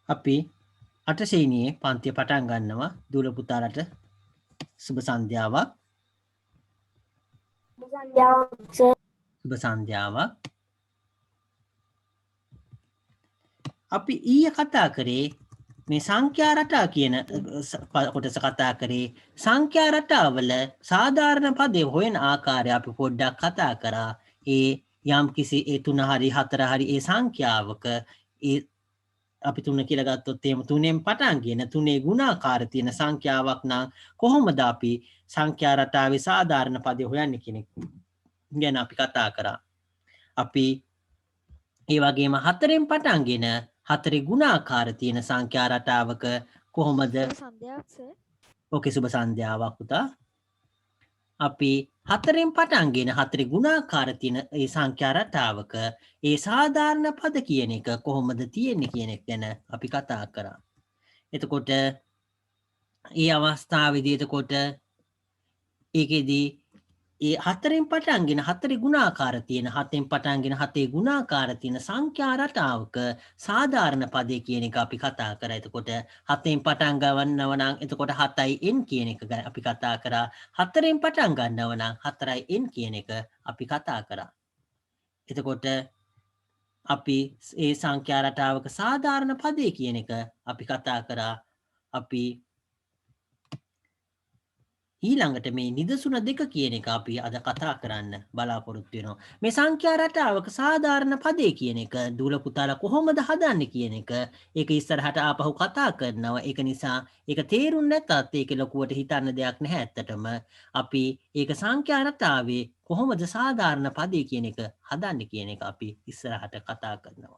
අපි අටසේනියේ පන්තිය පටන් ගන්නවා දූල පුතාලට සුබ සන්ධ්‍යාවක්. සුබ සන්ධ්‍යාවක්. අපි ඊයේ කතා කරේ මේ සංඛ්‍යා රටා කියන කොටස කතා කරේ සංඛ්‍යා රටාවල සාධාරණ පදේ හොයන ආකාරය අපි පොඩ්ඩක් කතා කරා. ඒ යම් කිසි ඒ 3 හරි 4 හරි ඒ සංඛ්‍යාවක ඒ අපි 3 කියලා ගත්තොත් එහෙම 3ෙන් පටන්ගෙන 3 ගුණාකාර තියෙන සංඛ්‍යාවක් නම් කොහොමද අපි සංඛ්‍යා රටාවේ සාධාරණ පදේ හොයන්නේ කියන එක ගැන අපි කතා කරා. අපි ඒ වගේම 4ෙන් පටන්ගෙන 4 ගුණාකාර තියෙන සංඛ්‍යා රටාවක කොහොමද ඕකේ සුබ සන්ධ්‍යාවක් පුතා. අපි 4ෙන් පටන්ගෙන 4 ගුණාකාර තියෙන ඒ සංඛ්‍යා රටාවක ඒ සාධාරණ පද කියන එක කොහොමද තියෙන්නේ කියන එක ගැන අපි කතා කරා. එතකොට ඒ අවස්ථාවේදී එතකොට ඒකෙදී ඒ 4ෙන් පටන්ගෙන 4 ගුණාකාර තියෙන 7ෙන් පටන්ගෙන 7 ගුණාකාර තියෙන සංඛ්‍යා රටාවක සාධාරණ පදේ කියන එක අපි කතා කරා. එතකොට 7ෙන් පටන් ගන්නව නම් එතකොට 7යි n කියන එක අපි කතා කරා. 4ෙන් පටන් ගන්නව නම් 4යි n කියන එක අපි කතා කරා. එතකොට අපි ඒ සංඛ්‍යා රටාවක සාධාරණ පදේ කියන එක අපි කතා කරා. අපි ඊළඟට මේ නිදසුන දෙක කියන එක අපි අද කතා කරන්න බලාපොරොත්තු වෙනවා. මේ සංඛ්‍යා රටාවක සාධාරණ පදේ කියන එක දූල පුතාලා කොහොමද හදන්නේ කියන එක ඒක ඉස්සරහට ආපහු කතා කරනවා. ඒක නිසා ඒක තේරුම් නැත්නම් ඒක ලොකුවට හිතන්න දෙයක් නැහැ ඇත්තටම. අපි ඒක සංඛ්‍යා රටාවේ කොහොමද සාධාරණ පදේ කියන එක හදන්නේ කියන එක අපි ඉස්සරහට කතා කරනවා.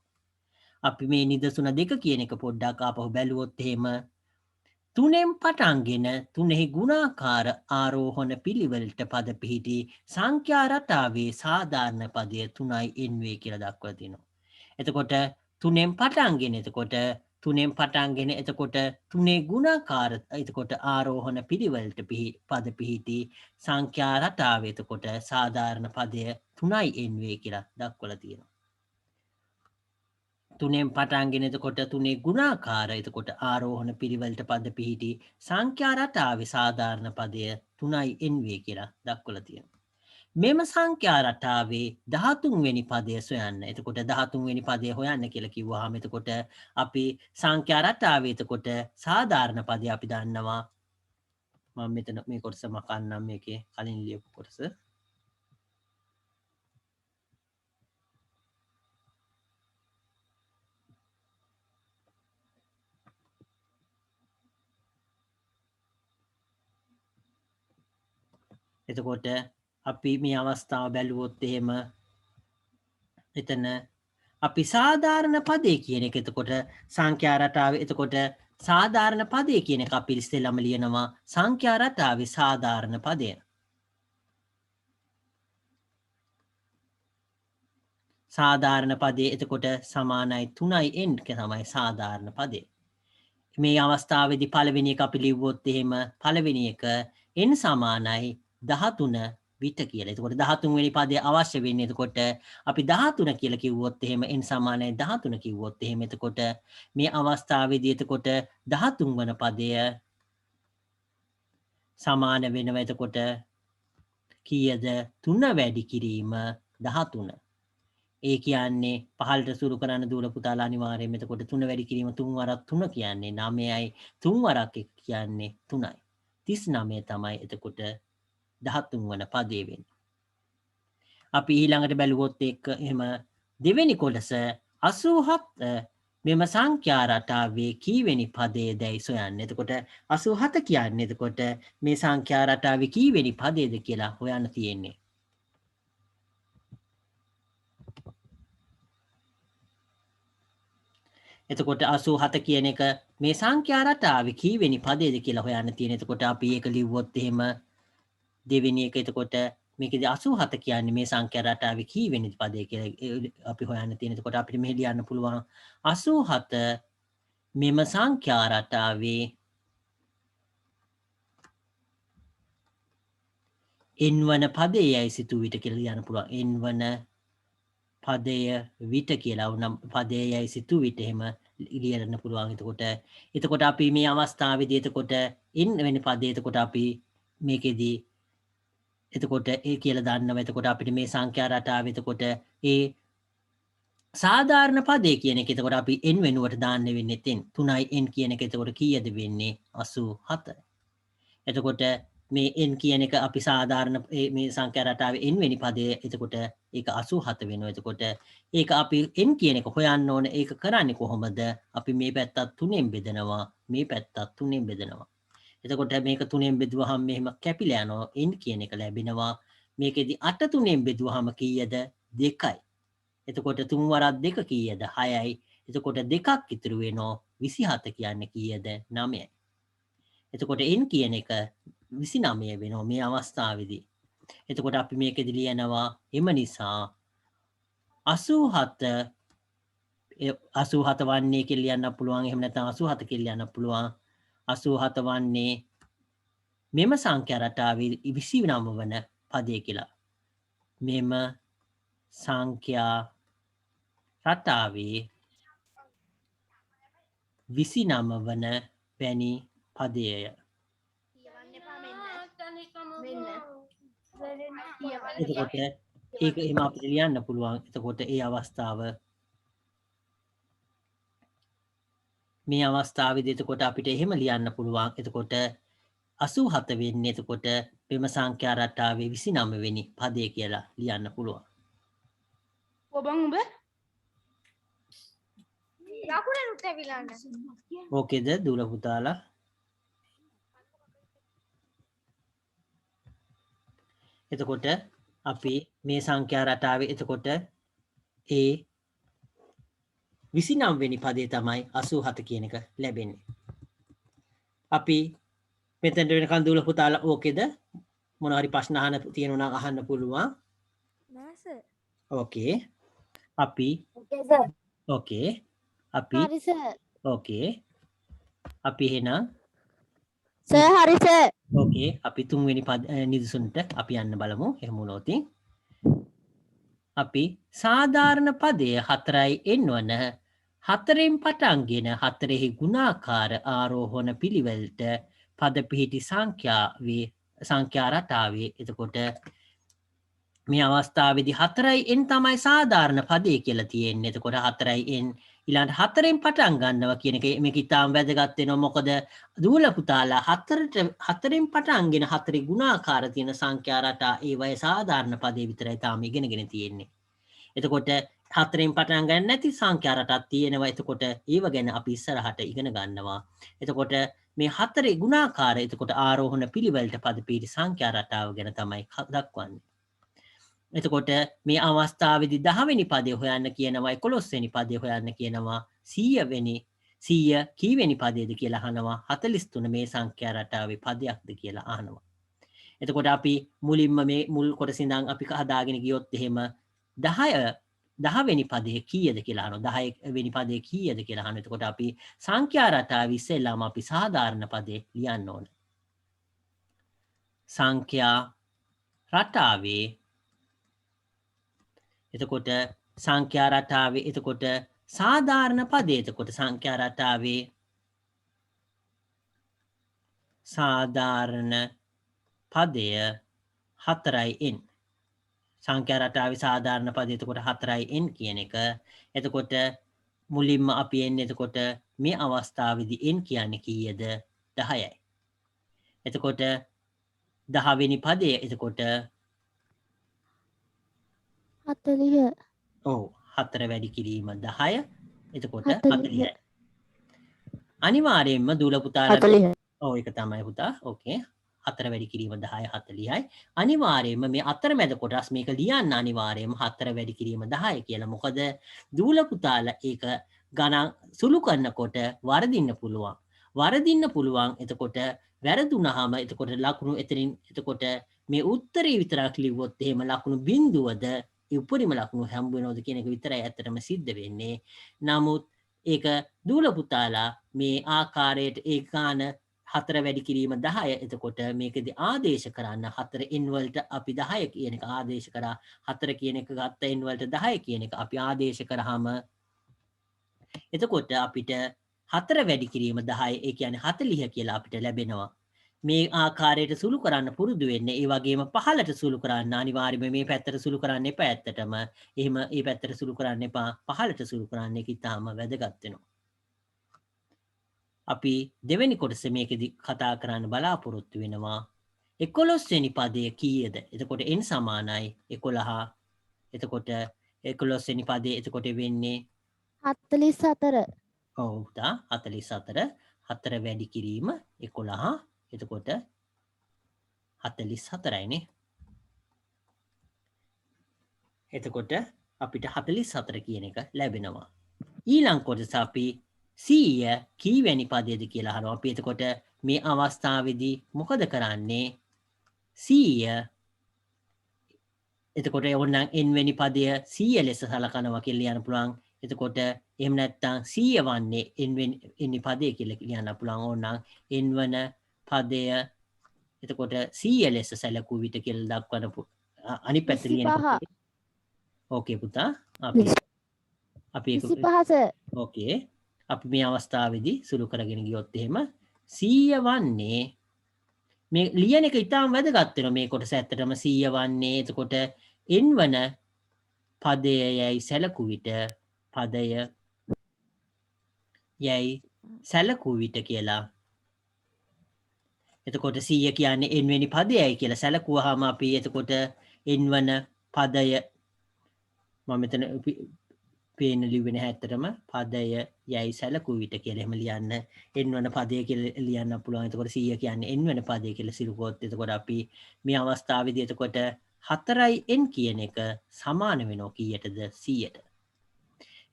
අපි මේ නිදසුන දෙක කියන එක පොඩ්ඩක් ආපහු බැලුවොත් එහෙම 3ෙන් පටන්ගෙන 3 ගුණාකාර ආරෝහණ පිළිවෙලට පද පිහිටි සංඛ්‍යා රටාවේ සාධාරණ පදය 3යි n වේ කියලා දක්වලා තිනවා. එතකොට 3ෙන් පටන්ගෙන එතකොට 3ෙන් පටන්ගෙන එතකොට 3 ගුණාකාර එතකොට ආරෝහණ පිළිවෙලට පද පිහිටි සංඛ්‍යා රටාවේ එතකොට සාධාරණ පදය 3යි n වේ කියලා දක්වලා තියෙනවා. 3ෙන් පටන්ගෙන එතකොට 3 ගුණාකාර එතකොට ආරෝහණ පිළිවෙලට පද පිහිටි සංඛ්‍යා රටාවේ සාධාරණ පදය 3යි n වේ කියලා දක්වලා තියෙනවා. මෙම සංඛ්‍යා රටාවේ 13 වෙනි පදය සොයන්න. එතකොට 13 වෙනි පදය හොයන්න කියලා කිව්වහම එතකොට අපි සංඛ්‍යා රටාවේ එතකොට සාධාරණ පදය අපි දන්නවා. මම මෙතන මේ කොටස මකන්නම් මේකේ කලින් ලියපු කොටස. එතකොට අපි මේ අවස්ථාව බැලුවොත් එහෙම එතන අපි සාධාරණ පදේ කියන එක එතකොට සංඛ්‍යා රටාවේ එතකොට සාධාරණ පදේ කියන එක අපි ඉස්සෙල්ලාම ලියනවා සංඛ්‍යා රටාවේ සාධාරණ පදය. සාධාරණ පදේ එතකොට සමානයි 3යි n තමයි සාධාරණ පදේ. මේ අවස්ථාවේදී පළවෙනි එක අපි ලිව්වොත් එහෙම පළවෙනි එක n සමානයි 13 විට කියලා. එතකොට 13 වෙනි පදේ අවශ්‍ය වෙන්නේ එතකොට අපි 13 කියලා කිව්වොත් එහෙම n සමානයි 13 කිව්වොත් එහෙම එතකොට මේ අවස්ථාවේදී එතකොට 13 වන පදය සමාන වෙනවා එතකොට කීයද 3 වැඩි කිරීම 13. ඒ කියන්නේ පහළට සුරු කරන්න දූල පුතාලා අනිවාර්යයෙන්ම එතකොට 3 වැඩි කිරීම 3 වරක් 3 කියන්නේ 9යි 3 වරක් 1 කියන්නේ 3යි. 39 තමයි එතකොට 13 වන පදේ වෙන්නේ. අපි ඊළඟට බැලුවොත් ඒක එහෙම දෙවෙනි කොටස 87 මෙම සංඛ්‍යා රටාවේ කීවෙනි පදයේදයි සොයන්න. එතකොට 87 කියන්නේ එතකොට මේ සංඛ්‍යා රටාවේ කීවෙනි පදයේද කියලා හොයන්න තියෙන්නේ. එතකොට 87 කියන එක මේ සංඛ්‍යා රටාවේ කීවෙනි පදයේද කියලා හොයන්න තියෙන. එතකොට අපි ඒක ලිව්වොත් එහෙම දෙවෙනි එක එතකොට මේකෙදි 87 කියන්නේ මේ සංඛ්‍යා රටාවේ කීවෙනි පදය කියලා අපි හොයන්න තියෙන. එතකොට අපිට මෙහෙ ලියන්න පුළුවන් 87 මෙම සංඛ්‍යා රටාවේ n වන පදයයි සිතූ විට කියලා ලියන්න පුළුවන්. n වන පදය විට කියලා වුණා පදයයි සිතූ විට එහෙම ලියන්න පුළුවන් එතකොට අපි මේ අවස්ථාවේදී එතකොට n වෙනි පදේ එතකොට අපි මේකෙදී එතකොට ඒ කියලා දන්නවා එතකොට අපිට මේ සංඛ්‍යා රටාව එතකොට ඒ සාධාරණ පදේ කියන එක එතකොට අපි n වෙනුවට දාන්න වෙන්නේ එතෙන් 3යි n කියන එක එතකොට කීයද වෙන්නේ 87 එතකොට මේ n කියන එක අපි සාධාරණ මේ සංඛ්‍යා රටාවේ n වෙනි පදේ එතකොට ඒක 87 වෙනවා එතකොට ඒක අපි n කියන එක හොයන්න ඕන ඒක කරන්නේ කොහොමද අපි මේ පැත්තත් 3ෙන් බෙදනවා මේ පැත්තත් 3ෙන් බෙදනවා එතකොට මේක 3ෙන් බෙදුවහම මෙහෙම කැපිලා යනවා n කියන එක ලැබෙනවා මේකෙදි 8 3ෙන් බෙදුවහම කීයද 2යි එතකොට 3 වරක් 2 කීයද 6යි එතකොට 2ක් ඉතුරු වෙනවා 27 කියන්නේ කීයද 9යි එතකොට n කියන එක 29 වෙනවා මේ අවස්ථාවේදී එතකොට අපි මේකෙදි ලියනවා එම නිසා 87 වන්නේ කියලා ලියන්න පුළුවන් එහෙම නැත්නම් 87 කියලා ලියන්න පුළුවන් 87 වන්නේ මෙම සංඛ්‍යා රටාවේ 29 වන පදේ කියලා මෙම සංඛ්‍යා රටාවේ 29 වන වැනි පදයය එතකොට ඒක එහෙම අපිට ලියන්න පුළුවන් එතකොට ඒ අවස්ථාව මේ අවස්ථාවේදී එතකොට අපිට එහෙම ලියන්න පුළුවන් එතකොට 87 වෙන්නේ එතකොට මෙම සංඛ්‍යා රටාවේ 29 වෙනි පදේ කියලා ලියන්න පුළුවන් ඔබන් ඔබ ලකුණට ඇවිල්ලා ඕකේද දුල පුතාලා එතකොට අපි මේ සංඛ්‍යා රටාවේ එතකොට ඒ 29 වෙනි පදේ තමයි 87 කියන එක ලැබෙන්නේ. අපි මෙතෙන්ට වෙනකන් දුල පුතාලා ඕකේද? මොන හරි ප්‍රශ්න අහන්න තියෙනවා නම් අහන්න පුළුවන්. නෑ සර්. ඕකේ. අපි ඕකේ සර්. ඕකේ. අපි හරි සර්. ඕකේ. අපි එහෙනම් සර් හරි සර්. ඕකේ. අපි තුන්වෙනි නිදසුනට අපි යන්න බලමු. එහෙම වුණොත් අපි සාධාරණ පදය 4යි n වන 4න් පටන්ගෙන 4හි ගුණාකාර ආරෝහණ පිළිවෙලට පද පිහිටි සංඛ්‍යා රටාවේ එතකොට මේ අවස්ථාවේදී 4යි n තමයි සාධාරණ පදේ කියලා තියෙන්නේ. එතකොට 4යි n ඊළඟ 4න් පටන් ගන්නවා කියන එක මේක ඉතාම වැදගත් වෙනවා. මොකද දූල පුතාලා 4න් පටන්ගෙන 4 ගුණාකාර තියෙන සංඛ්‍යා රටා ඒවයේ සාධාරණ පදේ විතරයි තාම ඉගෙනගෙන තියෙන්නේ. එතකොට 4න් පටන් ගන්න නැති සංඛ්‍යා රටක් තියෙනවා. එතකොට ඒව ගැන අපි ඉස්සරහට ඉගෙන ගන්නවා. එතකොට මේ 4 ගුණාකාර එතකොට ආරෝහණ පිළිවෙලට පද පිහිටි සංඛ්‍යා රටාව ගැන තමයි දක්වන්නේ. එතකොට මේ අවස්ථාවේදී 10 වෙනි පදේ හොයන්න කියනවා 11 වෙනි පදේ හොයන්න කියනවා 100 කීවෙනි පදේද කියලා අහනවා 43 මේ සංඛ්‍යා රටාවේ පදයක්ද කියලා අහනවා. එතකොට අපි මුලින්ම මේ මුල් කොටස ඉඳන් අපි හදාගෙන ගියොත් එහෙම 10 වෙනි පදේ කීයද කියලා අහනවා 10 වෙනි පදේ කීයද කියලා අහනවා. එතකොට අපි සංඛ්‍යා රටාවේ ඉස්සෙල්ලාම අපි සාධාරණ පදේ ලියන්න ඕන. සංඛ්‍යා රටාවේ එතකොට සංඛ්‍යා රටාවේ එතකොට සාධාරණ පදේ එතකොට සංඛ්‍යා රටාවේ සාධාරණ පදය 4යි n සංඛ්‍යා රටාවේ සාධාරණ පදය එතකොට 4යි n කියන එක එතකොට මුලින්ම අපි එන්නේ එතකොට මේ අවස්ථාවේදී n කියන්නේ කීයද 10යි එතකොට 10 වෙනි පදය එතකොට 40. ඔව් 4 වැඩි කිරීම 10 එතකොට 40යි අනිවාර්යයෙන්ම දූල පුතාලා 40. ඔව් ඒක තමයි පුතා ඕකේ 4 වැඩි කිරීම 10 40යි අනිවාර්යයෙන්ම මේ අතරමැද කොටස් මේක ලියන්න අනිවාර්යයෙන්ම 4 වැඩි කිරීම 10 කියලා මොකද දූල පුතාලා ඒක ගණන් සුළු කරනකොට වරදින්න පුළුවන් එතකොට වැරදුනහම එතකොට ලකුණු එතනින් එතකොට මේ උත්තරේ විතරක් ලිව්වොත් එහෙම ලකුණු බිඳුවද උපරිම ලකුණු හම්බ වෙනවද කියන එක විතරයි ඇත්තටම සිද්ධ වෙන්නේ. නමුත් ඒක දූල පුතාලා මේ ආකාරයට ඒ ගාන 4 වැඩි කිරීම 10 එතකොට මේකදී ආදේශ කරන්න 4n වලට අපි 10 කියන එක ආදේශ කරා 4 කියන එක ගත්ත n වලට 10 කියන එක අපි ආදේශ කරාම එතකොට අපිට 4 වැඩි කිරීම 10 ඒ කියන්නේ 40 කියලා අපිට ලැබෙනවා. මේ ආකාරයට සුළු කරන්න පුරුදු වෙන්න. ඒ වගේම පහළට සුළු කරන්න අනිවාර්යයෙන්ම මේ පැත්තට සුළු කරන්න එපා ඇත්තටම. එහෙම මේ පැත්තට සුළු කරන්න එපා. පහළට සුළු කරන්න එක ඉතාම වැදගත් වෙනවා. අපි දෙවෙනි කොටස මේකෙදි කතා කරන්න බලාපොරොත්තු වෙනවා. 11 වෙනි පදය කීයද? එතකොට n සමානයි 11. එතකොට 11 වෙනි පදේ එතකොට වෙන්නේ 44. ඔව් පුතා 44 4 වැඩි කිරීම 11 එතකොට 44යි නේ. එතකොට අපිට 44 කියන එක ලැබෙනවා. ඊළඟ කොටස අපි 100 කීවැනි පදයේද කියලා අහනවා. අපි එතකොට මේ අවස්ථාවේදී මොකද කරන්නේ? 100 එතකොට ඕනනම් n වෙනි පදය 100 ලෙස සලකනවා කියලා ලියන්න පුළුවන්. එතකොට එහෙම නැත්නම් 100 වන්නේ n වෙනි පදය කියලා ලියන්න පුළුවන්. ඕනනම් n වන පදය එතකොට 100 ලෙස සැලකුව විට කියලා දක්වන්න අනිත් පැත්ත ලියන්න. ඕකේ පුතා. අපි 25. ඕකේ. අපි මේ අවස්ථාවේදී සුළු කරගෙන ගියොත් එහෙම 100 වන්නේ මේ ලියන එක ඉතාම වැදගත් වෙනවා. මේ කොටස ඇත්තටම 100 වන්නේ එතකොට n වන පදයයි සැලකුව විට පදය යයි සැලකුව විට කියලා. එතකොට 100 කියන්නේ n වෙනි පදයයි කියලා සැලකුවාම අපි එතකොට n වන පදය මම මෙතන පේන ලිවෙන හැටටම පදය යයි සැලකුව විට කියලා එහෙම ලියන්න. n වන පදය කියලා ලියන්න පුළුවන්. එතකොට 100 කියන්නේ n වෙන පදය කියලා සිරුකොත් එතකොට අපි මේ අවස්ථාවේදී එතකොට 4යි n කියන එක සමාන වෙනවා කීයටද? 100ට.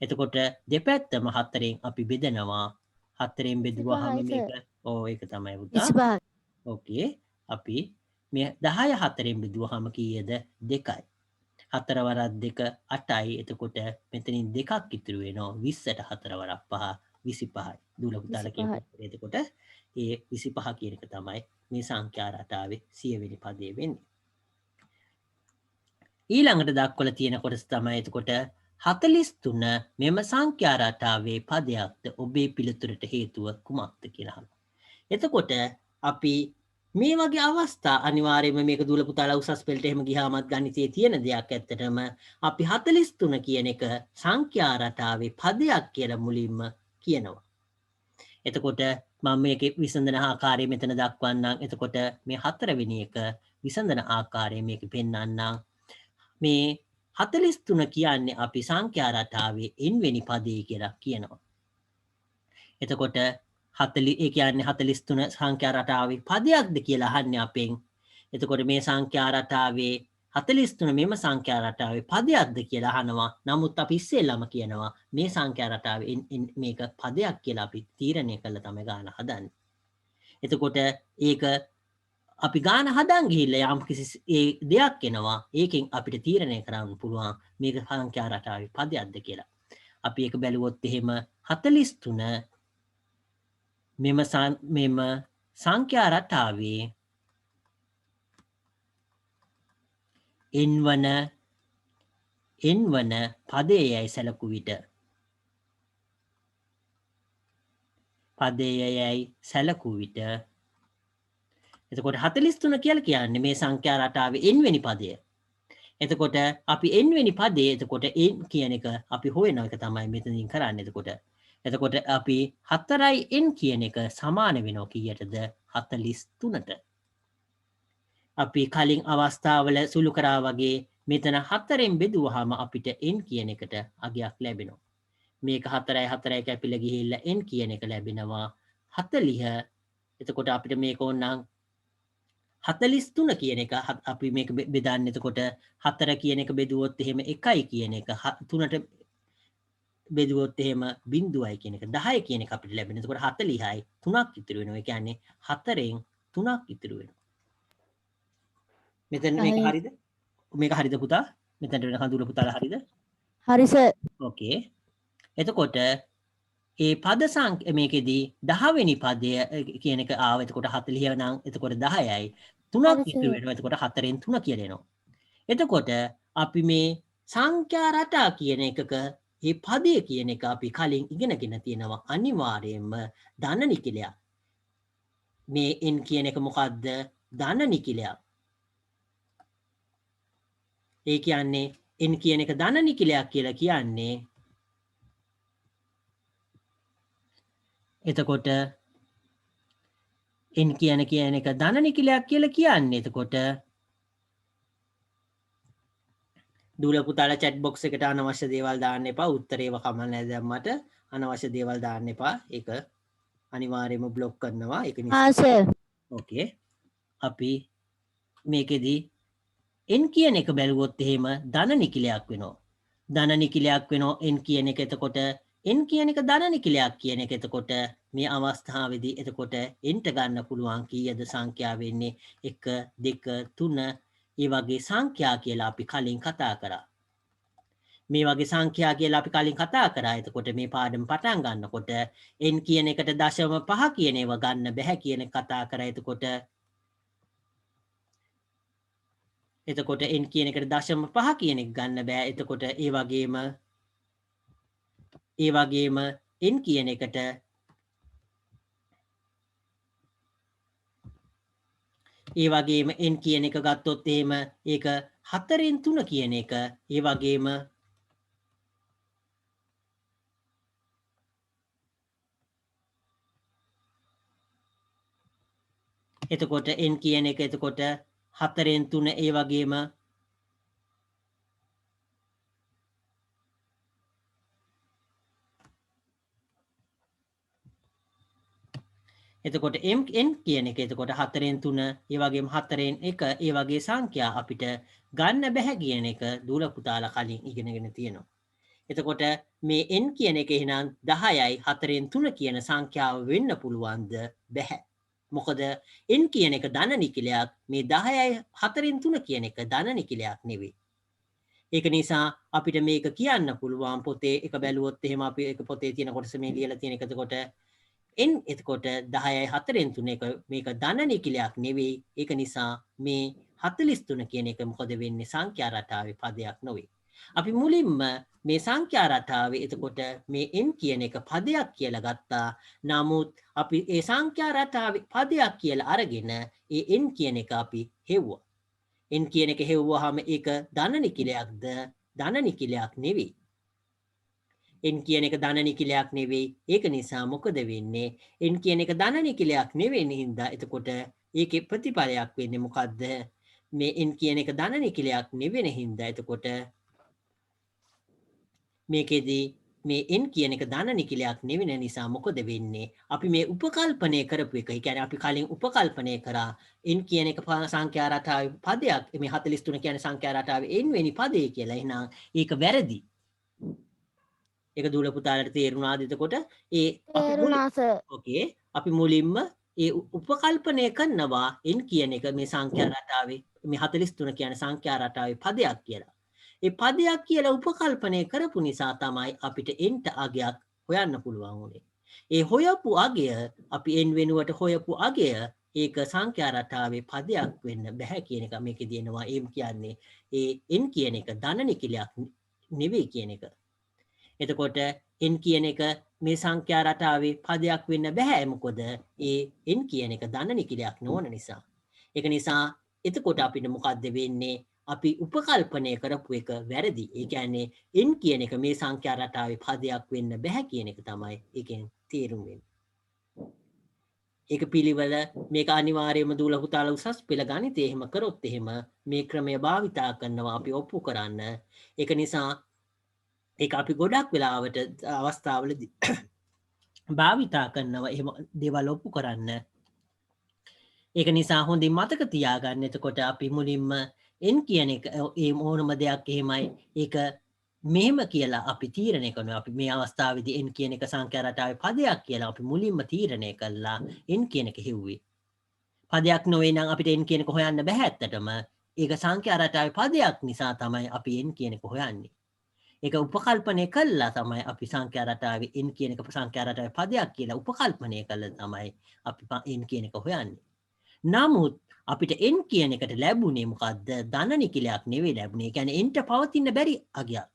එතකොට දෙපැත්තම 4ෙන් අපි බෙදනවා. 4ෙන් බෙදුවාම මේක ඒක තමයි පුතා. 25. ඕකේ. අපි මේ 10 4ෙන් බෙදුවාම කීයද? 2යි. 4 වරක් 2 8යි. එතකොට මෙතනින් 2ක් ඉතුරු වෙනවා. 20ට 4 වරක් 5 25යි. දුල පුතාලා කියනවා. එතකොට ඒ 25 කියන එක තමයි මේ සංඛ්‍යා රටාවේ 100 වෙනි පදේ වෙන්නේ. ඊළඟට දක්වලා තියෙන කොටස තමයි එතකොට 43 මෙම සංඛ්‍යා රටාවේ පදයක්ද ඔබේ පිළිතුරට හේතුව කුමක්ද කියලා අහනවා. එතකොට අපි මේ වගේ අවස්ථා අනිවාර්යයෙන්ම මේක දුල පුතාලා උසස් පෙළට එහෙම ගියාමත් ගණිතයේ තියෙන දෙයක් ඇත්තටම අපි 43 කියන එක සංඛ්‍යා රටාවේ පදයක් කියලා මුලින්ම කියනවා. එතකොට මම මේකේ විසඳන ආකාරය මෙතන දක්වන්නම්. එතකොට මේ 4 වෙනි එක විසඳන ආකාරය මේක පෙන්වන්නම්. මේ 43 කියන්නේ අපි සංඛ්‍යා රටාවේ n වෙනි පදේ කියලා කියනවා. එතකොට 40 ඒ කියන්නේ 43 සංඛ්‍යා රටාවේ පදයක්ද කියලා අහන්නේ අපෙන්. එතකොට මේ සංඛ්‍යා රටාවේ 43 මෙම සංඛ්‍යා රටාවේ පදයක්ද කියලා අහනවා. නමුත් අපි ඉස්සෙල්ලාම කියනවා මේ සංඛ්‍යා රටාවේ මේක පදයක් කියලා අපි තීරණය කළා තමයි ගාන හදන්නේ. එතකොට ඒක අපි ගාන හදන් ගිහිල්ලා යම් කිසි දෙයක් එනවා. ඒකෙන් අපිට තීරණය කරන්න පුළුවන් මේක සංඛ්‍යා රටාවේ පදයක්ද කියලා. අපි ඒක බැලුවොත් එහෙම 43 මෙම සංඛ්‍යා රටාවේ n වන පදයයි සැලකුව විට එතකොට 43 කියලා කියන්නේ මේ සංඛ්‍යා රටාවේ n වෙනි පදය. එතකොට අපි n වෙනි පදේ එතකොට n කියන එක අපි හොයන එක තමයි මෙතනින් කරන්නේ. එතකොට අපි 4යි n කියන එක සමාන වෙනවා කීයටද? 43ට. අපි කලින් අවස්ථාවල සුළු කරා වගේ මෙතන 4ෙන් බෙදුවාම අපිට n කියන එකට අගයක් ලැබෙනවා. මේක 4යි 4යි කැපිලා ගිහිල්ලා n කියන එක ලැබෙනවා 40. එතකොට අපිට මේක ඕනනම් 43 කියන එක අපි මේක බෙදන්නේ. එතකොට 4 කියන එක බෙදුවොත් එහෙම 1යි කියන එක 3ට බෙදුවොත් එහෙම 0යි කියන එක 10 කියන එක අපිට ලැබෙනවා. එතකොට 40යි 3ක් ඉතුරු වෙනවා. ඒ කියන්නේ 4ෙන් 3ක් ඉතුරු වෙනවා. මෙතන මේක හරිද? මේක හරිද පුතා? මෙතනට වෙනකන් දුර පුතාලා හරිද? හරි සර්. ඕකේ. එතකොට ඒ පද මේකෙදී 10 වෙනි පදය කියන එක ආව. එතකොට 40 නම් එතකොට 10යි 3ක් ඉතුරු වෙනවා. එතකොට 4ෙන් 3 කියලා එනවා. එතකොට අපි මේ සංඛ්‍යා රටා කියන එකක ඒ පදය කියන එක අපි කලින් ඉගෙනගෙන තියෙනවා අනිවාර්යයෙන්ම ධන නිකිලයක්. මේ n කියන එක මොකද්ද? ධන නිකිලයක්. ඒ කියන්නේ n කියන එක ධන නිකිලයක් කියලා කියන්නේ එතකොට n කියන එක ධන නිකිලයක් කියලා කියන්නේ එතකොට දූල පුතාලා chat box එකට අනවශ්‍ය දේවල් දාන්න එපා. උත්තරේව කමක් නැහැ දැම්මට. අනවශ්‍ය දේවල් දාන්න එපා. ඒක අනිවාර්යයෙන්ම බ්ලොක් කරනවා. ඒක නිසා හා සර්. ඕකේ. අපි මේකෙදි n කියන එක බැලුවොත් එහෙම ධන නිකිලයක් වෙනවා. ධන නිකිලයක් වෙනවා n කියන එක. එතකොට n කියන එක ධන නිකිලයක් කියන එක. එතකොට මේ අවස්ථාවේදී එතකොට nට ගන්න පුළුවන් කීයද සංඛ්‍යා වෙන්නේ 1 2 3 ඒ වගේ සංඛ්‍යා කියලා අපි කලින් කතා කරා. මේ වගේ සංඛ්‍යා කියලා අපි කලින් කතා කරා. එතකොට මේ පාඩම පටන් ගන්නකොට n කියන එකට 0.5 කියන ඒවා ගන්න බෑ කියන කතා කරා. එතකොට n කියන එකට 0.5 කියන එක ගන්න බෑ. එතකොට ඒ වගේම n කියන එකට n කියන එක ගත්තොත් එහෙම ඒක 4න් 3 කියන එක. ඒ වගේම එතකොට n කියන එක එතකොට 4න් 3 ඒ වගේම එතකොට n කියන එක එතකොට 4න් 3 ඒ වගේම 4න් 1 ඒ වගේ සංඛ්‍යා අපිට ගන්න බෑ කියන එක දූල පුතාලා කලින් ඉගෙනගෙන තියෙනවා. එතකොට මේ n කියන එක එහෙනම් 10යි 4න් 3 කියන සංඛ්‍යාව වෙන්න පුළුවන්ද? බෑ. මොකද n කියන එක ධන නිකිලයක්. මේ 10යි 4න් 3 කියන එක ධන නිකිලයක් නෙවෙයි. ඒක නිසා අපිට මේක කියන්න පුළුවන් පොතේ එක බැලුවොත් එහෙම අපි එක පොතේ තියෙන කොටස මේ ලියලා තියෙන එක එතකොට n එතකොට 10යි 4න් 3 එක මේක ධන නිකිලයක් නෙවෙයි. ඒක නිසා මේ 43 කියන එක මොකද වෙන්නේ? සංඛ්‍යා රටාවේ පදයක් නොවේ. අපි මුලින්ම මේ සංඛ්‍යා රටාවේ එතකොට මේ n කියන එක පදයක් කියලා ගත්තා. නමුත් අපි ඒ සංඛ්‍යා රටාවේ පදයක් කියලා අරගෙන ඒ n කියන එක අපි හෙව්වා. n කියන එක හෙව්වහම ඒක ධන නිකිලයක්ද? ධන නිකිලයක් නෙවෙයි. n කියන එක ධන නිකිලයක් නෙවෙයි. ඒක නිසා මොකද වෙන්නේ? n කියන එක ධන නිකිලයක් නෙවෙයි හින්දා එතකොට ඒකේ ප්‍රතිඵලයක් වෙන්නේ මොකද්ද? මේ n කියන එක ධන නිකිලයක් නෙවෙන හින්දා එතකොට මේකෙදී මේ n කියන එක ධන නිකිලයක් නෙවෙන නිසා මොකද වෙන්නේ? අපි මේ උපකල්පනය කරපු එක. ඒ කියන්නේ අපි කලින් උපකල්පනය කරා n කියන එක සංඛ්‍යා රටාවේ පදයක්. මේ 43 කියන්නේ සංඛ්‍යා රටාවේ n වෙනි පදේ කියලා. එහෙනම් ඒක වැරදි. ඒක දූල පුතාලට තේරුණාද? එතකොට තේරුණා සර්. ඕකේ. අපි මුලින්ම ඒ උපකල්පනය කරනවා n කියන එක මේ සංඛ්‍යා රටාවේ මේ 43 කියන්නේ සංඛ්‍යා රටාවේ පදයක් කියලා. ඒ පදයක් කියලා උපකල්පනය කරපු නිසා තමයි අපිට nට අගයක් හොයන්න පුළුවන් උනේ. ඒ හොයපු අගය අපි n වෙනුවට හොයපු අගය ඒක සංඛ්‍යා රටාවේ පදයක් වෙන්න බෑ කියන එක මේකේ දෙනවා. එම් කියන්නේ ඒ n කියන එක ධන නිකිලයක් නෙවෙයි කියන එක. එතකොට n කියන එක මේ සංඛ්‍යා රටාවේ පදයක් වෙන්න බෑ. මොකද ඒ n කියන එක ධන නිකිලයක් නොවන නිසා. ඒක නිසා එතකොට අපිට මොකද්ද වෙන්නේ? අපි උපකල්පනය කරපු එක වැරදි. ඒ කියන්නේ n කියන එක මේ සංඛ්‍යා රටාවේ පදයක් වෙන්න බෑ කියන එක තමයි ඒකෙන් තේරුම් වෙන්නේ. ඒක පිළිවෙල මේක අනිවාර්යයෙන්ම දූල පුතාලා උසස් පෙළ ගණිතේ එහෙම කරොත් එහෙම මේ ක්‍රමය භාවිතා කරනවා අපි ඔප්පු කරන්න. ඒක නිසා ඒක අපි ගොඩක් වෙලාවට අවස්ථාවලදී භාවිතා කරනවා එහෙම දේවල් ඔප්පු කරන්න. ඒක නිසා හොඳින් මතක තියාගන්න. එතකොට අපි මුලින්ම n කියන එක ඒ ඕනම දෙයක් එහෙමයි ඒක මෙහෙම කියලා අපි තීරණය කරනවා. අපි මේ අවස්ථාවේදී n කියන එක සංඛ්‍යා රටාවේ පදයක් කියලා අපි මුලින්ම තීරණය කළා. n කියන එක හෙව්වේ. පදයක් නොවේ නම් අපිට n කියන එක හොයන්න බෑ ඇත්තටම. ඒක සංඛ්‍යා රටාවේ පදයක් නිසා තමයි අපි n කියන එක හොයන්නේ. ඒක උපකල්පනය කළා තමයි අපි සංඛ්‍යා රටාවේ n කියන එක සංඛ්‍යා රටාවේ පදයක් කියලා උපකල්පනය කළා තමයි අපි n කියන එක හොයන්නේ. නමුත් අපිට n කියන එකට ලැබුණේ මොකද්ද? ධන නිකිලයක් නෙවෙයි ලැබුණේ. ඒ කියන්නේ nට පවතින්න බැරි අගයක්.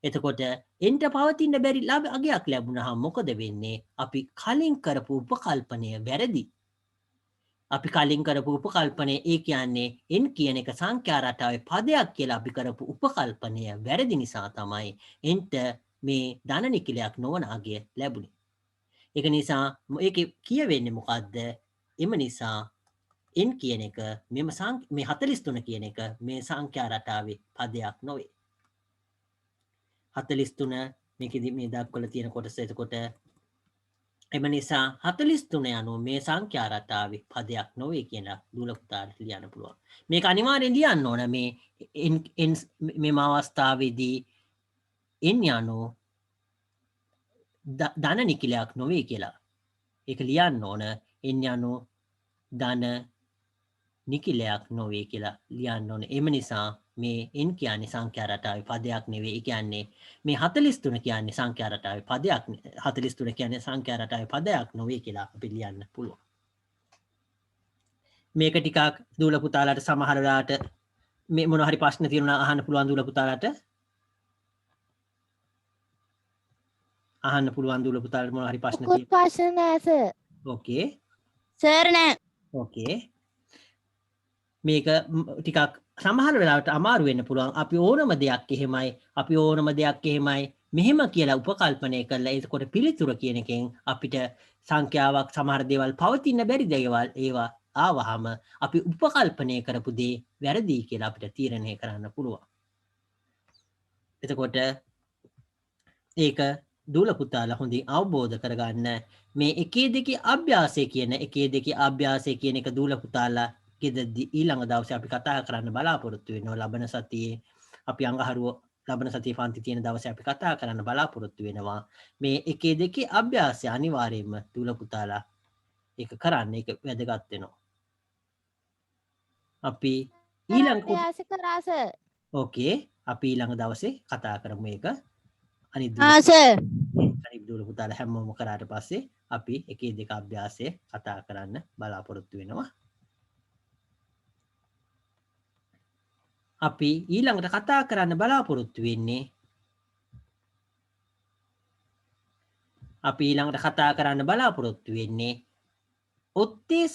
එතකොට එන්ට පවතින්න බැරි ලාභ අගයක් ලැබුණාම මොකද වෙන්නේ? අපි කලින් කරපු උපකල්පනය වැරදි. අපි කලින් කරපු උපකල්පනය ඒ කියන්නේ n කියන එක සංඛ්‍යා රටාවේ පදයක් කියලා අපි කරපු උපකල්පනය වැරදි නිසා තමයි එන්ට මේ ධන නිකිලයක් නොවන අගය ලැබුණේ. ඒක නිසා ඒකේ කියවෙන්නේ මොකද්ද? එම නිසා n කියන එක මේ 43 කියන එක මේ සංඛ්‍යා රටාවේ පදයක් නොවේ. 43 මේකෙදි මේ දක්වලා තියෙන කොටස එතකොට එම නිසා 43 යනු මේ සංඛ්‍යා රටාවේ පදයක් නොවේ කියලා දූල පුතාට ලියන්න පුළුවන්. මේක අනිවාර්යෙන් ලියන්න ඕන මේ මේ අවස්ථාවේදී n යනු ධන නිකිලයක් නොවේ කියලා. ඒක ලියන්න ඕන n යනු ධන නිකිලයක් නොවේ කියලා ලියන්න ඕන. එම නිසා මේ n කියන්නේ සංඛ්‍යා රටාවේ පදයක් නෙවෙයි. ඒ කියන්නේ මේ 43 කියන්නේ සංඛ්‍යා රටාවේ පදයක් 43 කියන්නේ සංඛ්‍යා රටාවේ පදයක් නොවේ කියලා අපි ලියන්න පුළුවන්. මේක ටිකක් දූල පුතාලාට සමහර වෙලාවට මේ මොන හරි ප්‍රශ්න තියෙනවා අහන්න පුළුවන් දූල පුතාලාට. අහන්න පුළුවන් දූල පුතාලාට මොන හරි ප්‍රශ්න මොකුත් ප්‍රශ්න නැහැ සර්. ඕකේ. සර් නෑ. ඕකේ. මේක ටිකක් සමහර වෙලාවට අමාරු වෙන්න පුළුවන්. අපි ඕනම දෙයක් එහෙමයි මෙහෙම කියලා උපකල්පනය කරලා ඒකට පිළිතුර කියන එකෙන් අපිට සංඛ්‍යාවක් සමහර දේවල් පවතින්න බැරි දේවල් ඒවා ආවහම අපි උපකල්පනය කරපු දේ වැරදි කියලා අපිට තීරණය කරන්න පුළුවන්. එතකොට ඒක දූල පුතාලා හොඳින් අවබෝධ කරගන්න මේ එකේ දෙකේ අභ්‍යාසය කියන එක දූල පුතාලා ගෙදරදී ඊළඟ දවසේ අපි කතා කරන්න බලාපොරොත්තු වෙනවා. ලබන සතියේ අපි අඟහරුව ලබන සතියේ පන්ති තියෙන දවසේ අපි කතා කරන්න බලාපොරොත්තු වෙනවා. මේ එකේ දෙකේ අභ්‍යාසය අනිවාර්යයෙන්ම දූල පුතාලා ඒක කරන්න. ඒක වැදගත් වෙනවා. අපි ඊළඟ අභ්‍යාස කරා සර්. ඕකේ අපි ඊළඟ දවසේ කතා කරමු ඒක. අනිත් සර්. දූල පුතාලා හැමෝම කරාට පස්සේ අපි එකේ දෙක අභ්‍යාසය කතා කරන්න බලාපොරොත්තු වෙනවා. අපි ඊළඟට කතා කරන්න බලාපොරොත්තු වෙන්නේ ඔත්තේ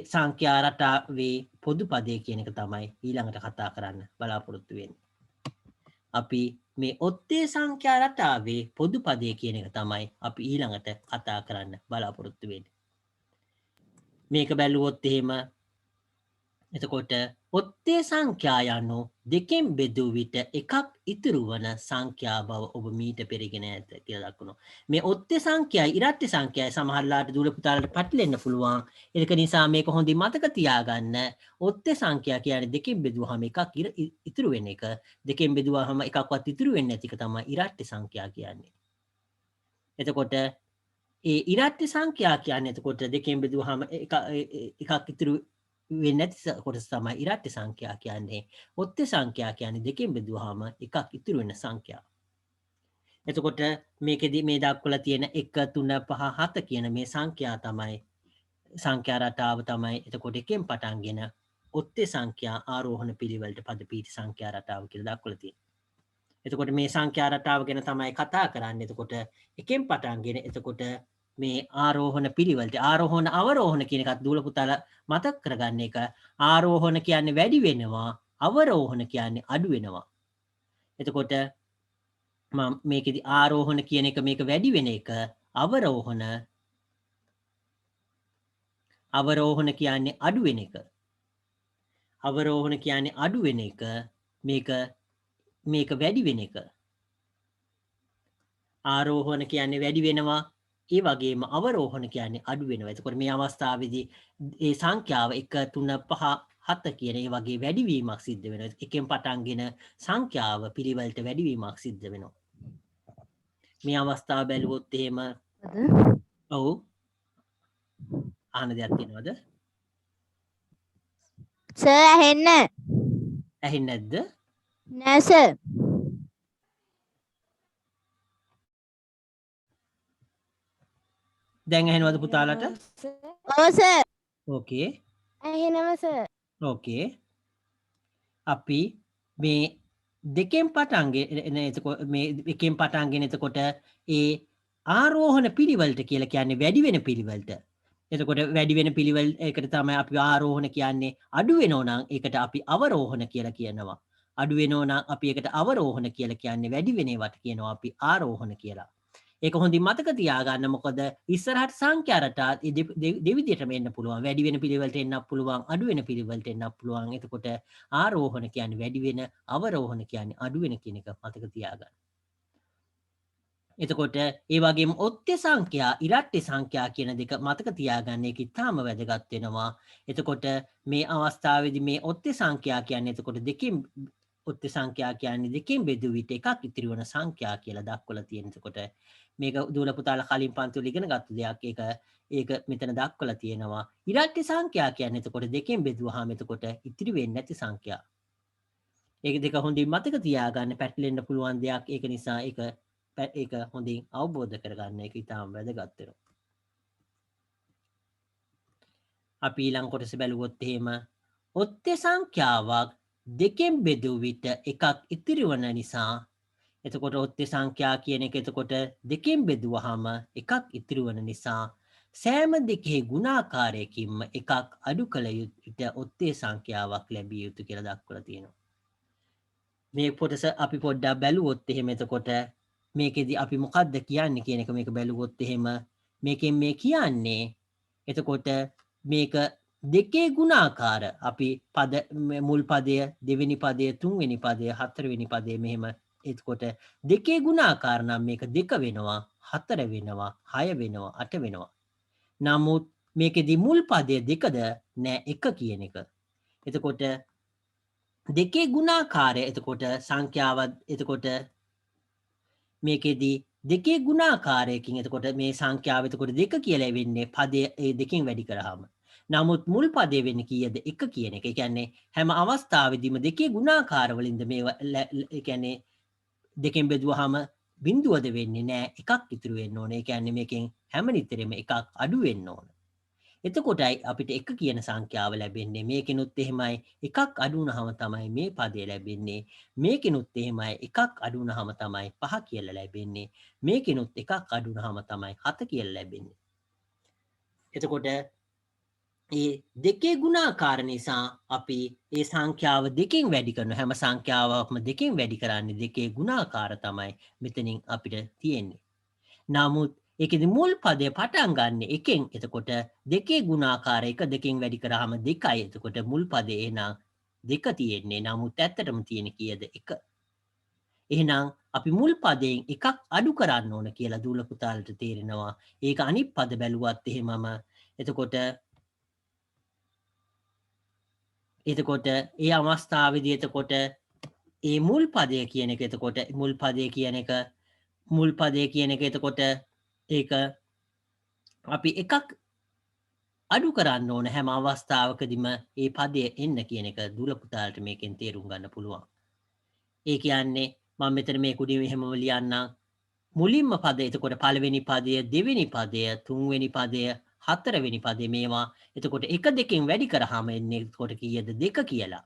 සංඛ්‍යා රටාවේ පොදු පදය කියන එක තමයි ඊළඟට කතා කරන්න බලාපොරොත්තු වෙන්නේ. අපි මේ ඔත්තේ සංඛ්‍යා රටාවේ පොදු පදය කියන එක තමයි අපි ඊළඟට කතා කරන්න බලාපොරොත්තු වෙන්නේ. මේක බැලුවොත් එහෙම එතකොට ඔත්තේ සංඛ්‍යා යනු දෙකෙන් බෙදූ විට එකක් ඉතුරු වන සංඛ්‍යා බව ඔබ මීට පෙරගෙන ඇත කියලා දක්වනවා. මේ ඔත්තේ සංඛ්‍යායි ඉරට්ටි සංඛ්‍යායි සමහරලාට දූල පුතාලට පැටලෙන්න පුළුවන්. ඒක නිසා මේක හොඳින් මතක තියාගන්න. ඔත්තේ සංඛ්‍යා කියන්නේ දෙකෙන් බෙදුවාම එකක් ඉතුරු වෙන එක. දෙකෙන් බෙදුවාම එකක්වත් ඉතුරු වෙන්නේ නැති එක තමයි ඉරට්ටි සංඛ්‍යා කියන්නේ. එතකොට ඒ ඉරට්ටි සංඛ්‍යා කියන්නේ එතකොට දෙකෙන් බෙදුවාම එකක් ඉතුරු වෙන්නේ නැති කොටස තමයි ඉරට්ටි සංඛ්‍යා කියන්නේ. ඔත්තේ සංඛ්‍යා කියන්නේ දෙකෙන් බෙදුවාම එකක් ඉතුරු වෙන සංඛ්‍යාව. එතකොට මේකෙදි මේ දක්වලා තියෙන 1 3 5 7 කියන මේ සංඛ්‍යා රටාව තමයි එතකොට එකෙන් පටන්ගෙන ඔත්තේ සංඛ්‍යා ආරෝහණ පිළිවෙලට පද පීඨ සංඛ්‍යා රටාව කියලා දක්වලා තියෙනවා. එතකොට මේ සංඛ්‍යා රටාව ගැන තමයි කතා කරන්නේ. එතකොට එකෙන් පටන්ගෙන එතකොට මේ ආරෝහණ පිළිවෙලට ආරෝහණ අවරෝහණ කියන එකත් දූල පුතාලා මතක් කරගන්න එක. ආරෝහණ කියන්නේ වැඩි වෙනවා, අවරෝහණ කියන්නේ අඩු වෙනවා. එතකොට මේකෙදි ආරෝහණ කියන එක මේක වැඩි වෙන එක, අවරෝහණ කියන්නේ අඩු වෙන එක. අවරෝහණ කියන්නේ අඩු වෙන එක, මේක වැඩි වෙන එක. ආරෝහණ කියන්නේ වැඩි වෙනවා, ඒ වගේම අවරෝහණ කියන්නේ අඩු වෙනවා. එතකොට මේ අවස්ථාවේදී ඒ සංඛ්‍යාව 1 3 5 7 කියන ඒ වගේ වැඩිවීමක් සිද්ධ වෙනවා. එකෙන් පටන්ගෙන සංඛ්‍යාව පිළිවෙලට වැඩිවීමක් සිද්ධ වෙනවා. මේ අවස්ථාව බැලුවොත් එහෙම ඔව් අහන දෙයක් තියෙනවද? සර් ඇහෙන්නේ නැද්ද? නෑ සර්. දැන් ඇහෙනවද පුතාලට? ඔව් සර්. ඕකේ. ඇහෙනවා සර්. ඕකේ. අපි මේ දෙකෙන් පටන්ගෙන එතකොට මේ එකෙන් පටන්ගෙන එතකොට ඒ ආරෝහණ පිළිවෙලට කියලා කියන්නේ වැඩි වෙන පිළිවෙලට. එතකොට වැඩි වෙන පිළිවෙල ඒකට තමයි අපි ආරෝහණ කියන්නේ. අඩු වෙනෝ නම් ඒකට අපි අවරෝහණ කියලා කියනවා. අඩු වෙනෝ නම් අපි ඒකට අවරෝහණ කියලා කියන්නේ. වැඩි වෙන ඒවාට කියනවා අපි ආරෝහණ කියලා. ඒක හොඳින් මතක තියාගන්න. මොකද ඉස්සරහට සංඛ්‍යා රටාත් දෙවිදිහටම එන්න පුළුවන්. වැඩි වෙන පිළිවෙලට එන්නත් පුළුවන්, අඩු වෙන පිළිවෙලට එන්නත් පුළුවන්. එතකොට ආරෝහණ කියන්නේ වැඩි වෙන, අවරෝහණ කියන්නේ අඩු වෙන කියන එක මතක තියාගන්න. එතකොට ඒ වගේම ඔත්ත්‍ය සංඛ්‍යා, ඉරට්ටි සංඛ්‍යා කියන දෙක මතක තියාගන්න එක ඉතාම වැදගත් වෙනවා. එතකොට මේ අවස්ථාවේදී මේ ඔත්ත්‍ය සංඛ්‍යා කියන්නේ එතකොට දෙකෙන් ඔත්ත්‍ය සංඛ්‍යා කියන්නේ දෙකෙන් බෙදු විට එකක් ඉතිරි වන සංඛ්‍යා කියලා දක්වලා තියෙන. එතකොට මේක දූල පුතාලා කලින් පන්තිවල ඉගෙන ගත්ත දෙයක්. ඒක මෙතන දක්වලා තියෙනවා. ඉරට්ටි සංඛ්‍යා කියන්නේ එතකොට දෙකෙන් බෙදුවාම එතකොට ඉතිරි වෙන්නේ නැති සංඛ්‍යා. ඒක දෙක හොඳින් මතක තියාගන්න. පැටලෙන්න පුළුවන් දෙයක්. ඒක නිසා ඒක හොඳින් අවබෝධ කරගන්න එක ඉතාම වැදගත් වෙනවා. අපි ඊළඟ කොටස බැලුවොත් එහෙම ඔත්ත්‍ය සංඛ්‍යාවක් දෙකෙන් බෙදූ විට එකක් ඉතිරි වන නිසා එතකොට ඔත්ත්‍ය සංඛ්‍යා කියන එක එතකොට දෙකෙන් බෙදුවහම එකක් ඉතිරි වන නිසා සෑම දෙකේ ගුණාකාරයකින්ම එකක් අඩු කළ යුතු ඔත්ත්‍ය සංඛ්‍යාවක් ලැබිය යුතු කියලා දක්වලා තියෙනවා. මේ කොටස අපි පොඩ්ඩක් බැලුවොත් එහෙම එතකොට මේකෙදි අපි මොකද්ද කියන්නේ කියන එක මේක බැලුවොත් එහෙම මේකෙන් මේ කියන්නේ එතකොට මේක දෙකේ ගුණාකාර අපි පද මුල් පදය දෙවෙනි පදය තුන්වෙනි පදය හතරවෙනි පදය මෙහෙම එතකොට දෙකේ ගුණාකාර නම් මේක 2 වෙනවා 4 වෙනවා 6 වෙනවා 8 වෙනවා. නමුත් මේකෙදි මුල් පදය 2ද නෑ 1 කියන එක. එතකොට දෙකේ ගුණාකාරය එතකොට සංඛ්‍යාව එතකොට මේකෙදී දෙකේ ගුණාකාරයකින් එතකොට මේ සංඛ්‍යාව එතකොට 2 කියලා වෙන්නේ පදය ඒ දෙකෙන් වැඩි කරාම. නමුත් මුල් පදේ වෙන්නේ කීයද 1 කියන එක. ඒ කියන්නේ හැම අවස්ථාවෙදීම දෙකේ ගුණාකාර වලින්ද මේවා ඒ කියන්නේ දෙකෙන් බෙදුවාම බිඳුවද වෙන්නේ නැහැ එකක් ඉතුරු වෙන්න ඕනේ. ඒ කියන්නේ මේකෙන් හැම නිතරම එකක් අඩු වෙන්න ඕන. එතකොටයි අපිට 1 කියන සංඛ්‍යාව ලැබෙන්නේ. මේකෙනුත් එහෙමයි එකක් අඩු වුණාම තමයි මේ පදේ ලැබෙන්නේ. මේකෙනුත් එහෙමයි එකක් අඩු වුණාම තමයි 5 කියලා ලැබෙන්නේ. මේකෙනුත් එකක් අඩු වුණාම තමයි 7 කියලා ලැබෙන්නේ. එතකොට ඒ දෙකේ ගුණාකාර නිසා අපි ඒ සංඛ්‍යාව දෙකෙන් වැඩි කරන හැම සංඛ්‍යාවක්ම දෙකෙන් වැඩි කරන්නේ දෙකේ ගුණාකාර තමයි මෙතනින් අපිට තියෙන්නේ. නමුත් ඒකෙදි මුල් පදය පටන් ගන්න එකෙන් එතකොට දෙකේ ගුණාකාර එක දෙකෙන් වැඩි කරාම 2යි. එතකොට මුල් පදේ එහෙනම් 2 තියෙන්නේ. නමුත් ඇත්තටම තියෙන්නේ කීයද 1. එහෙනම් අපි මුල් පදයෙන් එකක් අඩු කරන්න ඕන කියලා දූල පුතාලට තේරෙනවා. ඒක අනිත් පද බැලුවත් එහෙමම එතකොට ඒ අවස්ථාවේදී එතකොට ඒ මුල් පදය කියන එක එතකොට මුල් පදය කියන එක එතකොට ඒක අපි එකක් අඩු කරන්න ඕන හැම අවස්ථාවකදීම ඒ පදය එන්න කියන එක දූල පුතාලට මේකෙන් තේරුම් ගන්න පුළුවන්. ඒ කියන්නේ මම මෙතන මේ කුඩිය එහෙමම ලියන්නම්. මුලින්ම පද එතකොට පළවෙනි පදය දෙවෙනි පදය තුන්වෙනි පදය හතරවෙනි පදේ මේවා එතකොට 1 2කින් වැඩි කරාම එන්නේ එතකොට කීයද 2 කියලා.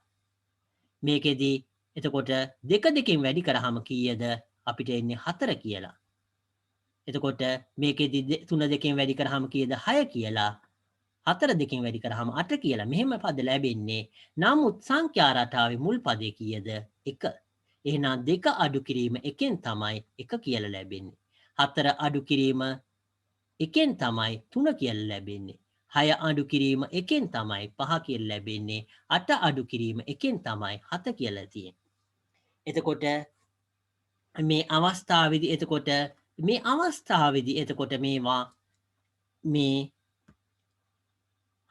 මේකෙදි එතකොට 2 2කින් වැඩි කරාම කීයද අපිට එන්නේ 4 කියලා. එතකොට මේකෙදි 3 2කින් වැඩි කරාම කීයද 6 කියලා. 4 2කින් වැඩි කරාම 8 කියලා. මෙහෙම පද ලැබෙන්නේ. නමුත් සංඛ්‍යා රටාවේ මුල් පදේ කීයද 1. එහෙනම් 2 අඩු කිරීම 1ෙන් තමයි 1 කියලා ලැබෙන්නේ. 4 අඩු කිරීම 1ෙන් තමයි 3 කියලා ලැබෙන්නේ. 6 අඩු කිරීම 1ෙන් තමයි 5 කියලා ලැබෙන්නේ. 8 අඩු කිරීම 1ෙන් තමයි 7 කියලා තියෙන්නේ. එතකොට මේ අවස්ථාවේදී එතකොට මේවා මේ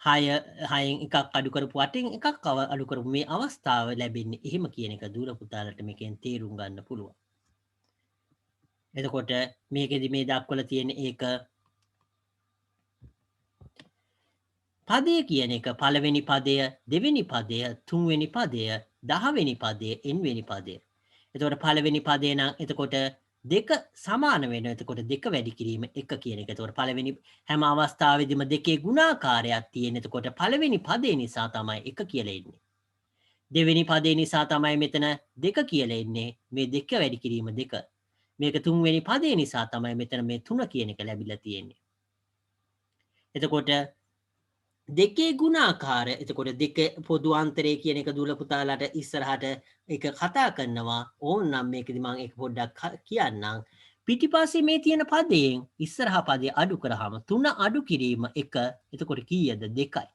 6න් එකක් අඩු කරපු 8න් එකක් අඩු කරපු මේ අවස්ථාව ලැබෙන්නේ එහෙම කියන එක දූල පුතාලට මේකෙන් තේරුම් ගන්න පුළුවන්. එතකොට මේකෙදි මේ දක්වලා තියෙන ඒක පදය කියන එක පළවෙනි පදය දෙවෙනි පදය තුන්වෙනි පදය 10වෙනි පදය n වෙනි පදය. එතකොට පළවෙනි පදේ නම් එතකොට 2 සමාන වෙනවා. එතකොට 2 වැඩි කිරීම 1 කියන එක. එතකොට පළවෙනි හැම අවස්ථාවෙදිම දෙකේ ගුණාකාරයක් තියෙන. එතකොට පළවෙනි පදේ නිසා තමයි 1 කියලා එන්නේ. දෙවෙනි පදේ නිසා තමයි මෙතන 2 කියලා එන්නේ. මේ 2 වැඩි කිරීම 2. මේක තුන්වෙනි පදේ නිසා තමයි මෙතන මේ 3 කියන එක ලැබිලා තියෙන්නේ. එතකොට දෙකේ ගුණාකාර එතකොට දෙක පොදු අන්තරය කියන එක දුල පුතාලාට ඉස්සරහට එක කතා කරනවා. ඕනනම් මේකෙදි මම ඒක පොඩ්ඩක් කියන්නම්. පිටිපස්සේ මේ තියෙන පදයෙන් ඉස්සරහා පදේ අඩු කරාම 3 අඩු කිරීම 1. එතකොට කීයද 2යි.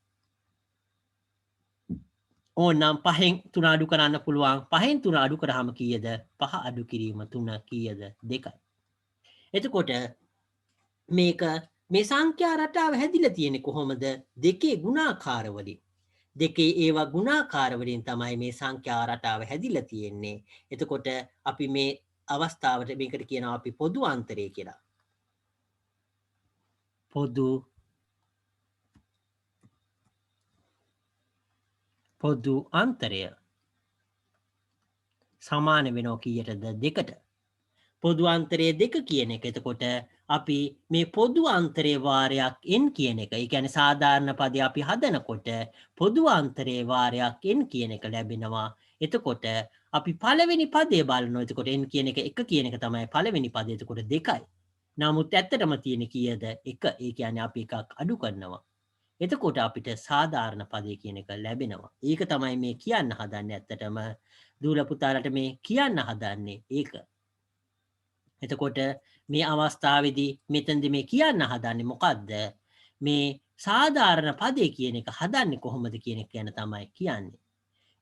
ඕනම් 5න් 3 අඩු කරන්න පුළුවන්. 5න් 3 අඩු කරාම කීයද? 5 අඩු කිරීම 3 කීයද? 2යි. එතකොට මේක මේ සංඛ්‍යා රටාව හැදිලා තියෙන්නේ කොහොමද? දෙකේ ගුණාකාර වලින්. දෙකේ ඒවා ගුණාකාර වලින් තමයි මේ සංඛ්‍යා රටාව හැදිලා තියෙන්නේ. එතකොට අපි මේ අවස්ථාවට මේකට කියනවා අපි පොදු අන්තරය කියලා. පොදු අන්තරය සමාන වෙනවා කීයටද? 2ට. පොදු අන්තරය 2 කියන එක. එතකොට අපි මේ පොදු අන්තරයේ වාරයක් n කියන එක. ඒ කියන්නේ සාධාරණ පදේ අපි හදනකොට පොදු අන්තරයේ වාරයක් n කියන එක ලැබෙනවා. එතකොට අපි පළවෙනි පදේ බලනවා. එතකොට n කියන එක 1 කියන එක තමයි පළවෙනි පදේ. එතකොට 2යි. නමුත් ඇත්තටම තියෙන්නේ කීයද? 1. ඒ කියන්නේ අපි එකක් අඩු කරනවා. එතකොට අපිට සාධාරණ පදේ කියන එක ලැබෙනවා. ඒක තමයි මේ කියන්න හදන්නේ. ඇත්තටම දූල පුතාලට මේ කියන්න හදන්නේ ඒක. එතකොට මේ අවස්ථාවේදී මෙතනදී මේ කියන්න හදන්නේ මොකද්ද? මේ සාධාරණ පදේ කියන එක හදන්නේ කොහොමද කියන එක ගැන තමයි කියන්නේ.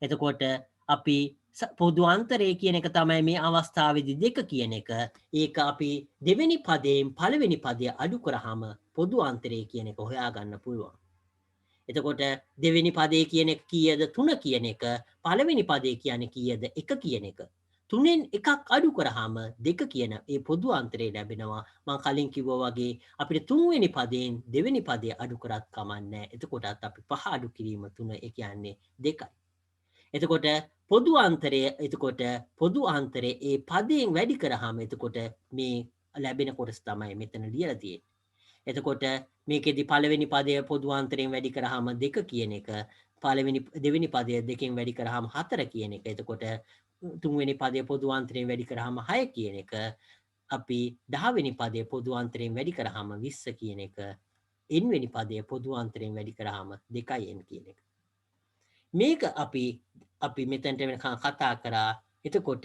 එතකොට අපි පොදු අන්තරය කියන එක තමයි මේ අවස්ථාවේදී 2 කියන එක. ඒක අපි දෙවෙනි පදයෙන් පළවෙනි පදය අඩු කරාම පොදු අන්තරය කියන එක හොයාගන්න පුළුවන්. එතකොට දෙවෙනි පදේ කියන එක කීයද? 3 කියන එක. පළවෙනි පදේ කියන්නේ කීයද? 1 කියන එක. 3න් එකක් අඩු කරාම 2 කියන ඒ පොදු අන්තරය ලැබෙනවා. මම කලින් කිව්වා වගේ අපිට තුන්වෙනි පදයෙන් දෙවෙනි පදේ අඩු කරත් කමන්නේ. එතකොටත් අපි 5 අඩු කිරීම 3 ඒ කියන්නේ 2යි. එතකොට පොදු අන්තරය ඒ පදයෙන් වැඩි කරාම එතකොට මේ ලැබෙන කොටස තමයි මෙතන ලියලා තියෙන්නේ. එතකොට මේකෙදි පළවෙනි පදය පොදු අන්තරයෙන් වැඩි කරාම 2 කියන එක. දෙවෙනි පදය 2කින් වැඩි කරාම 4 කියන එක. එතකොට තුන්වෙනි පදය පොදු අන්තරයෙන් වැඩි කරාම 6 කියන එක. අපි 10 වෙනි පදය පොදු අන්තරයෙන් වැඩි කරාම 20 කියන එක. n වෙනි පදය පොදු අන්තරයෙන් වැඩි කරාම 2n කියන එක. මේක අපි මෙතනට වෙනකන් කතා කරා. එතකොට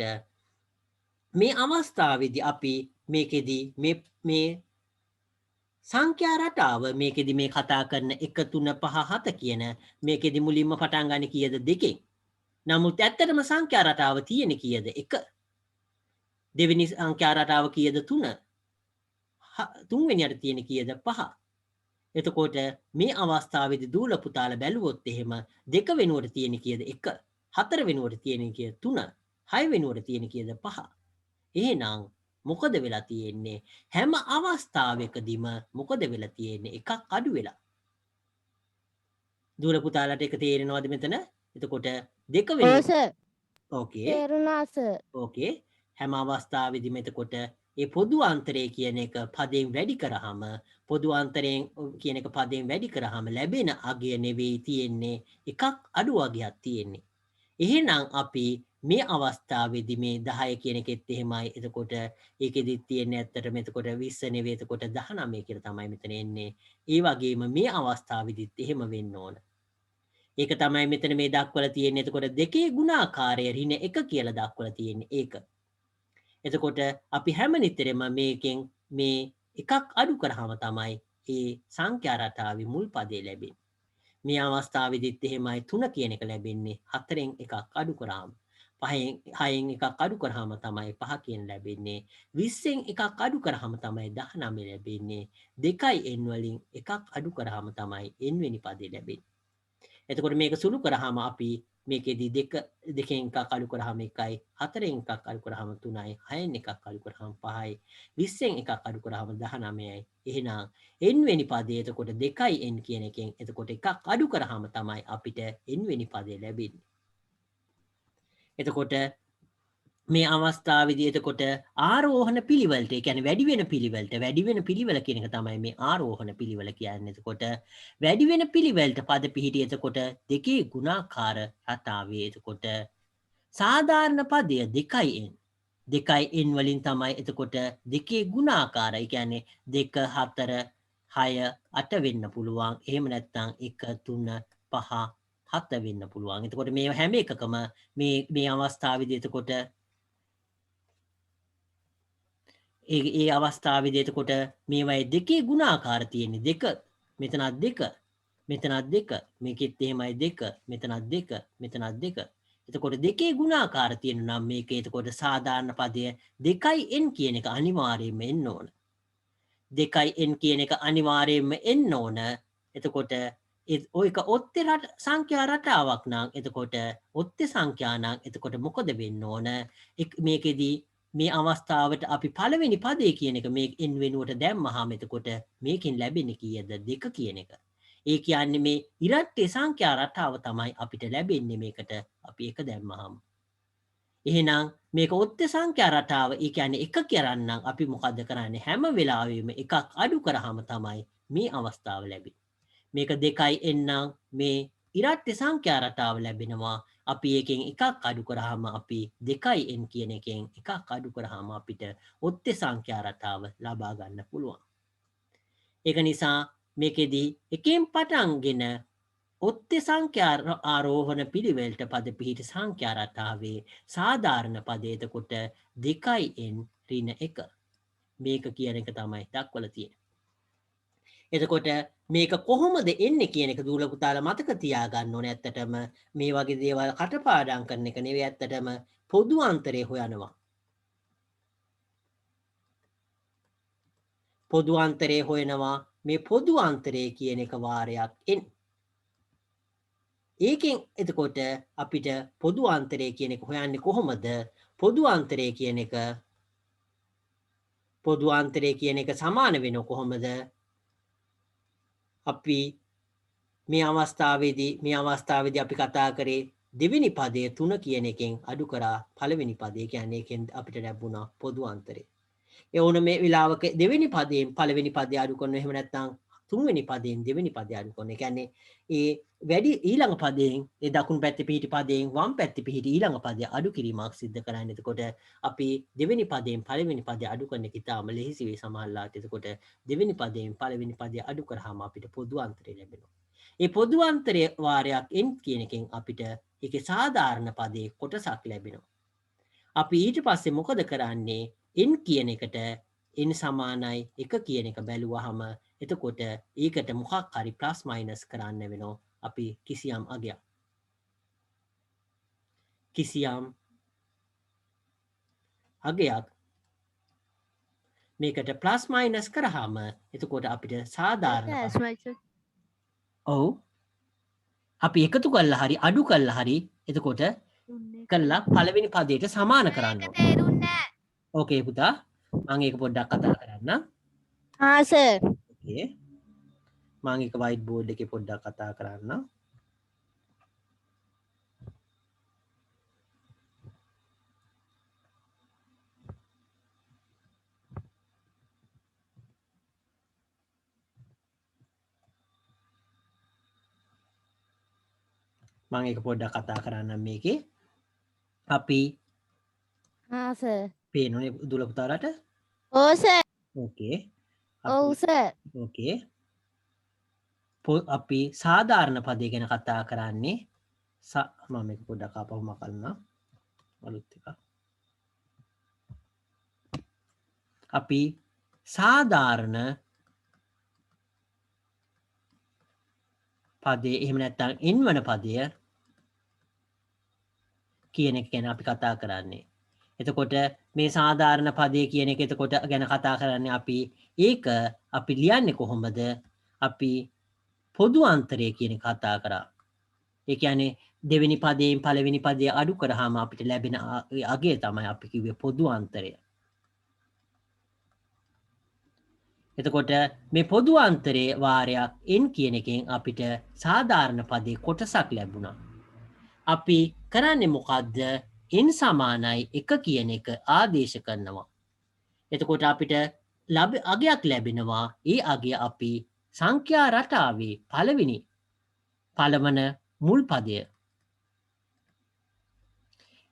මේ අවස්ථාවේදී අපි මේකෙදි මේ සංඛ්‍යා රටාව මේකෙදි මේ කතා කරන 1 3 5 7 කියන මේකෙදි මුලින්ම පටන් ගන්න කීයද? 2කින්. නමුත් ඇත්තටම සංඛ්‍යා රටාව තියෙන්නේ කීයද? 1. දෙවෙනි සංඛ්‍යා රටාව කීයද? 3. තුන්වෙනියට තියෙන්නේ කීයද? 5. එතකොට මේ අවස්ථාවේදී දූල පුතාලා බැලුවොත් එහෙම 2 වෙනුවට තියෙන්නේ කීයද? 1. 4 වෙනුවට තියෙන්නේ කීයද? 3. 6 වෙනුවට තියෙන්නේ කීයද? 5. එහෙනම් මොකද වෙලා තියෙන්නේ? හැම අවස්ථාවකදීම මොකද වෙලා තියෙන්නේ? එකක් අඩු වෙලා. දූල පුතාලාට ඒක තේරෙනවද මෙතන? එතකොට 2 ඔව් වෙනුවට සර්. ඕකේ. තේරුණා සර්. ඕකේ. හැම අවස්ථාවේදීම එතකොට ඒ පොදු අන්තරය කියන එක පදයෙන් වැඩි කරාම පොදු අන්තරයෙන් කියන එක පදයෙන් වැඩි කරාම ලැබෙන අගය නෙවෙයි තියෙන්නේ, එකක් අඩු අගයක් තියෙන්නේ. එහෙනම් අපි මේ අවස්ථාවේදී මේ 10 කියන එකෙත් එහෙමයි. එතකොට ඒකෙදිත් තියෙන්නේ ඇත්තටම එතකොට 20 නෙවෙයි, එතකොට 19 කියලා තමයි මෙතන එන්නේ. ඒ වගේම මේ අවස්ථාවේදීත් එහෙම වෙන්න ඕන. ඒක තමයි මෙතන මේ දක්වලා තියෙන්නේ. එතකොට දෙකේ ගුණාකාරය ඍණ 1 කියලා දක්වලා තියෙන්නේ ඒක. එතකොට අපි හැම නිතරම මේකෙන් මේ එකක් අඩු කරාම තමයි ඒ සංඛ්‍යා රටාවේ මුල් පදේ ලැබෙන්නේ. මේ අවස්ථාවේදීත් එහෙමයි 3 කියන එක ලැබෙන්නේ 4න් එකක් අඩු කරාම. 6න් එකක් අඩු කරාම තමයි 5 කියන ලැබෙන්නේ. 20න් එකක් අඩු කරාම තමයි 19 ලැබෙන්නේ. 2යි n වලින් එකක් අඩු කරාම තමයි n වෙනි පදේ ලැබෙන්නේ. එතකොට මේක සුළු කරාම අපි මේකෙදි 2න් එකක් අඩු කරාම 1යි, 4න් එකක් අඩු කරාම 3යි, 6න් එකක් අඩු කරාම 5යි, 20න් එකක් අඩු කරාම 19යි. එහෙනම් n වෙනි පදේ එතකොට 2යි n කියන එකෙන් එතකොට එකක් අඩු කරාම තමයි අපිට n වෙනි පදේ ලැබෙන්නේ. එතකොට මේ අවස්ථාවේදී එතකොට ආරෝහණ පිළිවෙලට ඒ කියන්නේ වැඩි වෙන පිළිවෙල කියන එක තමයි මේ ආරෝහණ පිළිවෙල කියන්නේ. එතකොට වැඩි වෙන පිළිවෙලට පද පිහිටි එතකොට දෙකේ ගුණාකාර රටාවේ එතකොට සාධාරණ පදය 2n 2n වලින් තමයි එතකොට දෙකේ ගුණාකාරය කියන්නේ 2 4 6 8 වෙන්න පුළුවන්. එහෙම නැත්නම් 1 3 5 7 වෙන්න පුළුවන්. එතකොට මේ හැම එකකම මේ අවස්ථාවේදී එතකොට ඒ අවස්ථාවේදී එතකොට මේවයි දෙකේ ගුණාකාර තියෙන්නේ 2 මෙතනත් 2 මෙතනත් 2 මේකෙත් එහෙමයි 2 මෙතනත් 2 මෙතනත් 2 එතකොට දෙකේ ගුණාකාර තියෙන නම් මේක එතකොට සාධාරණ පදය 2n කියන එක අනිවාර්යයෙන්ම එන්න ඕන 2n කියන එක අනිවාර්යයෙන්ම එන්න ඕන එතකොට ඔයක ඔත්තේ සංඛ්‍යා රටාවක් නම් එතකොට ඔත්තේ සංඛ්‍යා නම් එතකොට මොකද වෙන්න ඕන මේකෙදී මේ අවස්ථාවට අපි පළවෙනි පදේ කියන එක මේ n වෙනුවට දැම්මහම එතකොට මේකෙන් ලැබෙන්නේ කීයද 2 කියන එක. ඒ කියන්නේ මේ ඉරට්ටේ සංඛ්‍යා රටාව තමයි අපිට ලැබෙන්නේ මේකට අපි 1 දැම්මහම. එහෙනම් මේක ඔත්තේ සංඛ්‍යා රටාව ඒ කියන්නේ 1 කරන්නම් අපි මොකද්ද කරන්නේ හැම වෙලාවෙම එකක් අඩු කරාම තමයි මේ අවස්ථාව ලැබෙන්නේ. මේක 2n නම් මේ ඉරට්ටේ සංඛ්‍යා රටාව ලැබෙනවා. අපි එකෙන් එකක් අඩු කරාම අපි 2n කියන එකෙන් එකක් අඩු කරාම අපිට ඔත්තේ සංඛ්‍යා රටාව ලබා ගන්න පුළුවන්. ඒක නිසා මේකෙදී එකෙන් පටන්ගෙන ඔත්තේ සංඛ්‍යා ආරෝහණ පිළිවෙලට පද පිහිටි සංඛ්‍යා රටාවේ සාධාරණ පදය එතකොට 2n ඍණ 1 මේක කියන එක තමයි දක්වලා තියෙන්නේ. එතකොට මේක කොහොමද එන්නේ කියන එක දූල පුතාලා මතක තියාගන්න ඕනේ. ඇත්තටම මේ වගේ දේවල් කටපාඩම් කරන එක නෙවෙයි ඇත්තටම පොදු අන්තරේ හොයනවා. පොදු අන්තරේ හොයනවා මේ පොදු අන්තරේ කියන එක වාරයක් n. ඒකෙන් එතකොට අපිට පොදු අන්තරේ කියන එක හොයන්නේ කොහොමද? පොදු අන්තරේ කියන එක සමාන වෙනව කොහොමද? අපි මේ අවස්ථාවේදී අපි කතා කරේ දෙවෙනි පදයේ 3 කියන එකෙන් අඩු කරා පළවෙනි පදේ කියන්නේ එකෙන් අපිට ලැබුණා පොදු අන්තරේ. ඒ වුණ මේ විලාවක දෙවෙනි පදයෙන් පළවෙනි පදය අඩු කරනවා එහෙම නැත්නම් තුන්වෙනි පදයෙන් දෙවෙනි පදය අඩු කරනවා. ඒ කියන්නේ ඒ වැඩි ඊළඟ පදයෙන් ඒ දකුණු පැත්තේ පිහිටි පදයෙන් වම් පැත්තේ පිහිටි ඊළඟ පදය අඩු කිරීමක් සිදු කරන්නේ. එතකොට අපි දෙවෙනි පදයෙන් පළවෙනි පදය අඩු කරන එක ඉතාම ලෙහෙසි වෙයි සමහරලාට. එතකොට දෙවෙනි පදයෙන් පළවෙනි පදය අඩු කරාම අපිට පොදු අන්තරය ලැබෙනවා. ඒ පොදු අන්තරය වාරයක් n කියන එකෙන් අපිට ඒකේ සාධාරණ පදයේ කොටසක් ලැබෙනවා. අපි ඊට පස්සේ මොකද කරන්නේ? n කියන එකට n සමානයි 1 කියන එක බැලුවහම එතකොට ඒකට මොකක් හරි ප්ලස් මයිනස් කරන්න වෙනවා. අපි කිසියම් අගයක් මේකට ප්ලස් මයිනස් කරාම එතකොට අපිට සාධාරණ ඔව් අපි එකතු කළා හරි අඩු කළා හරි එතකොට කළා පළවෙනි පදයට සමාන කරන්න ඕනේ. ඕකේ පුතා මම ඒක පොඩ්ඩක් කතා කරන්න. සර්. ඕකේ මම ඒක වයිට් බෝඩ් එකේ පොඩ්ඩක් කතා කරන්න. මම ඒක පොඩ්ඩක් කතා කරන්නම් මේකේ. අපි සර්. පේනෝනේ දුල පුතාලට? ඔව් සර්. ඕකේ. ඔව් සර්. ඕකේ. අපි සාධාරණ පදය ගැන කතා කරන්නේ මම මේක පොඩ්ඩක් ආපහු මකන්නම්. අලුත් එක. අපි සාධාරණ පදේ එහෙම නැත්නම් n වන පදය කියන එක ගැන අපි කතා කරන්නේ. එතකොට මේ සාධාරණ පදේ කියන එක එතකොට ගැන කතා කරන්නේ අපි ඒක අපි ලියන්නේ කොහොමද? අපි පොදු අන්තරය කියන එක කතා කරා. ඒ කියන්නේ දෙවෙනි පදයෙන් පළවෙනි පදය අඩු කරාම අපිට ලැබෙන අගය තමයි අපි කිව්වේ පොදු අන්තරය. එතකොට මේ පොදු අන්තරයේ වාරයක් n කියන එකෙන් අපිට සාධාරණ පදේ කොටසක් ලැබුණා. අපි කරන්නේ මොකද්ද? n සමානයි 1 කියන එක ආදේශ කරනවා. එතකොට අපිට අගයක් ලැබෙනවා. ඒ අගය අපි සංඛ්‍යා රටාවේ පළවන මුල් පදය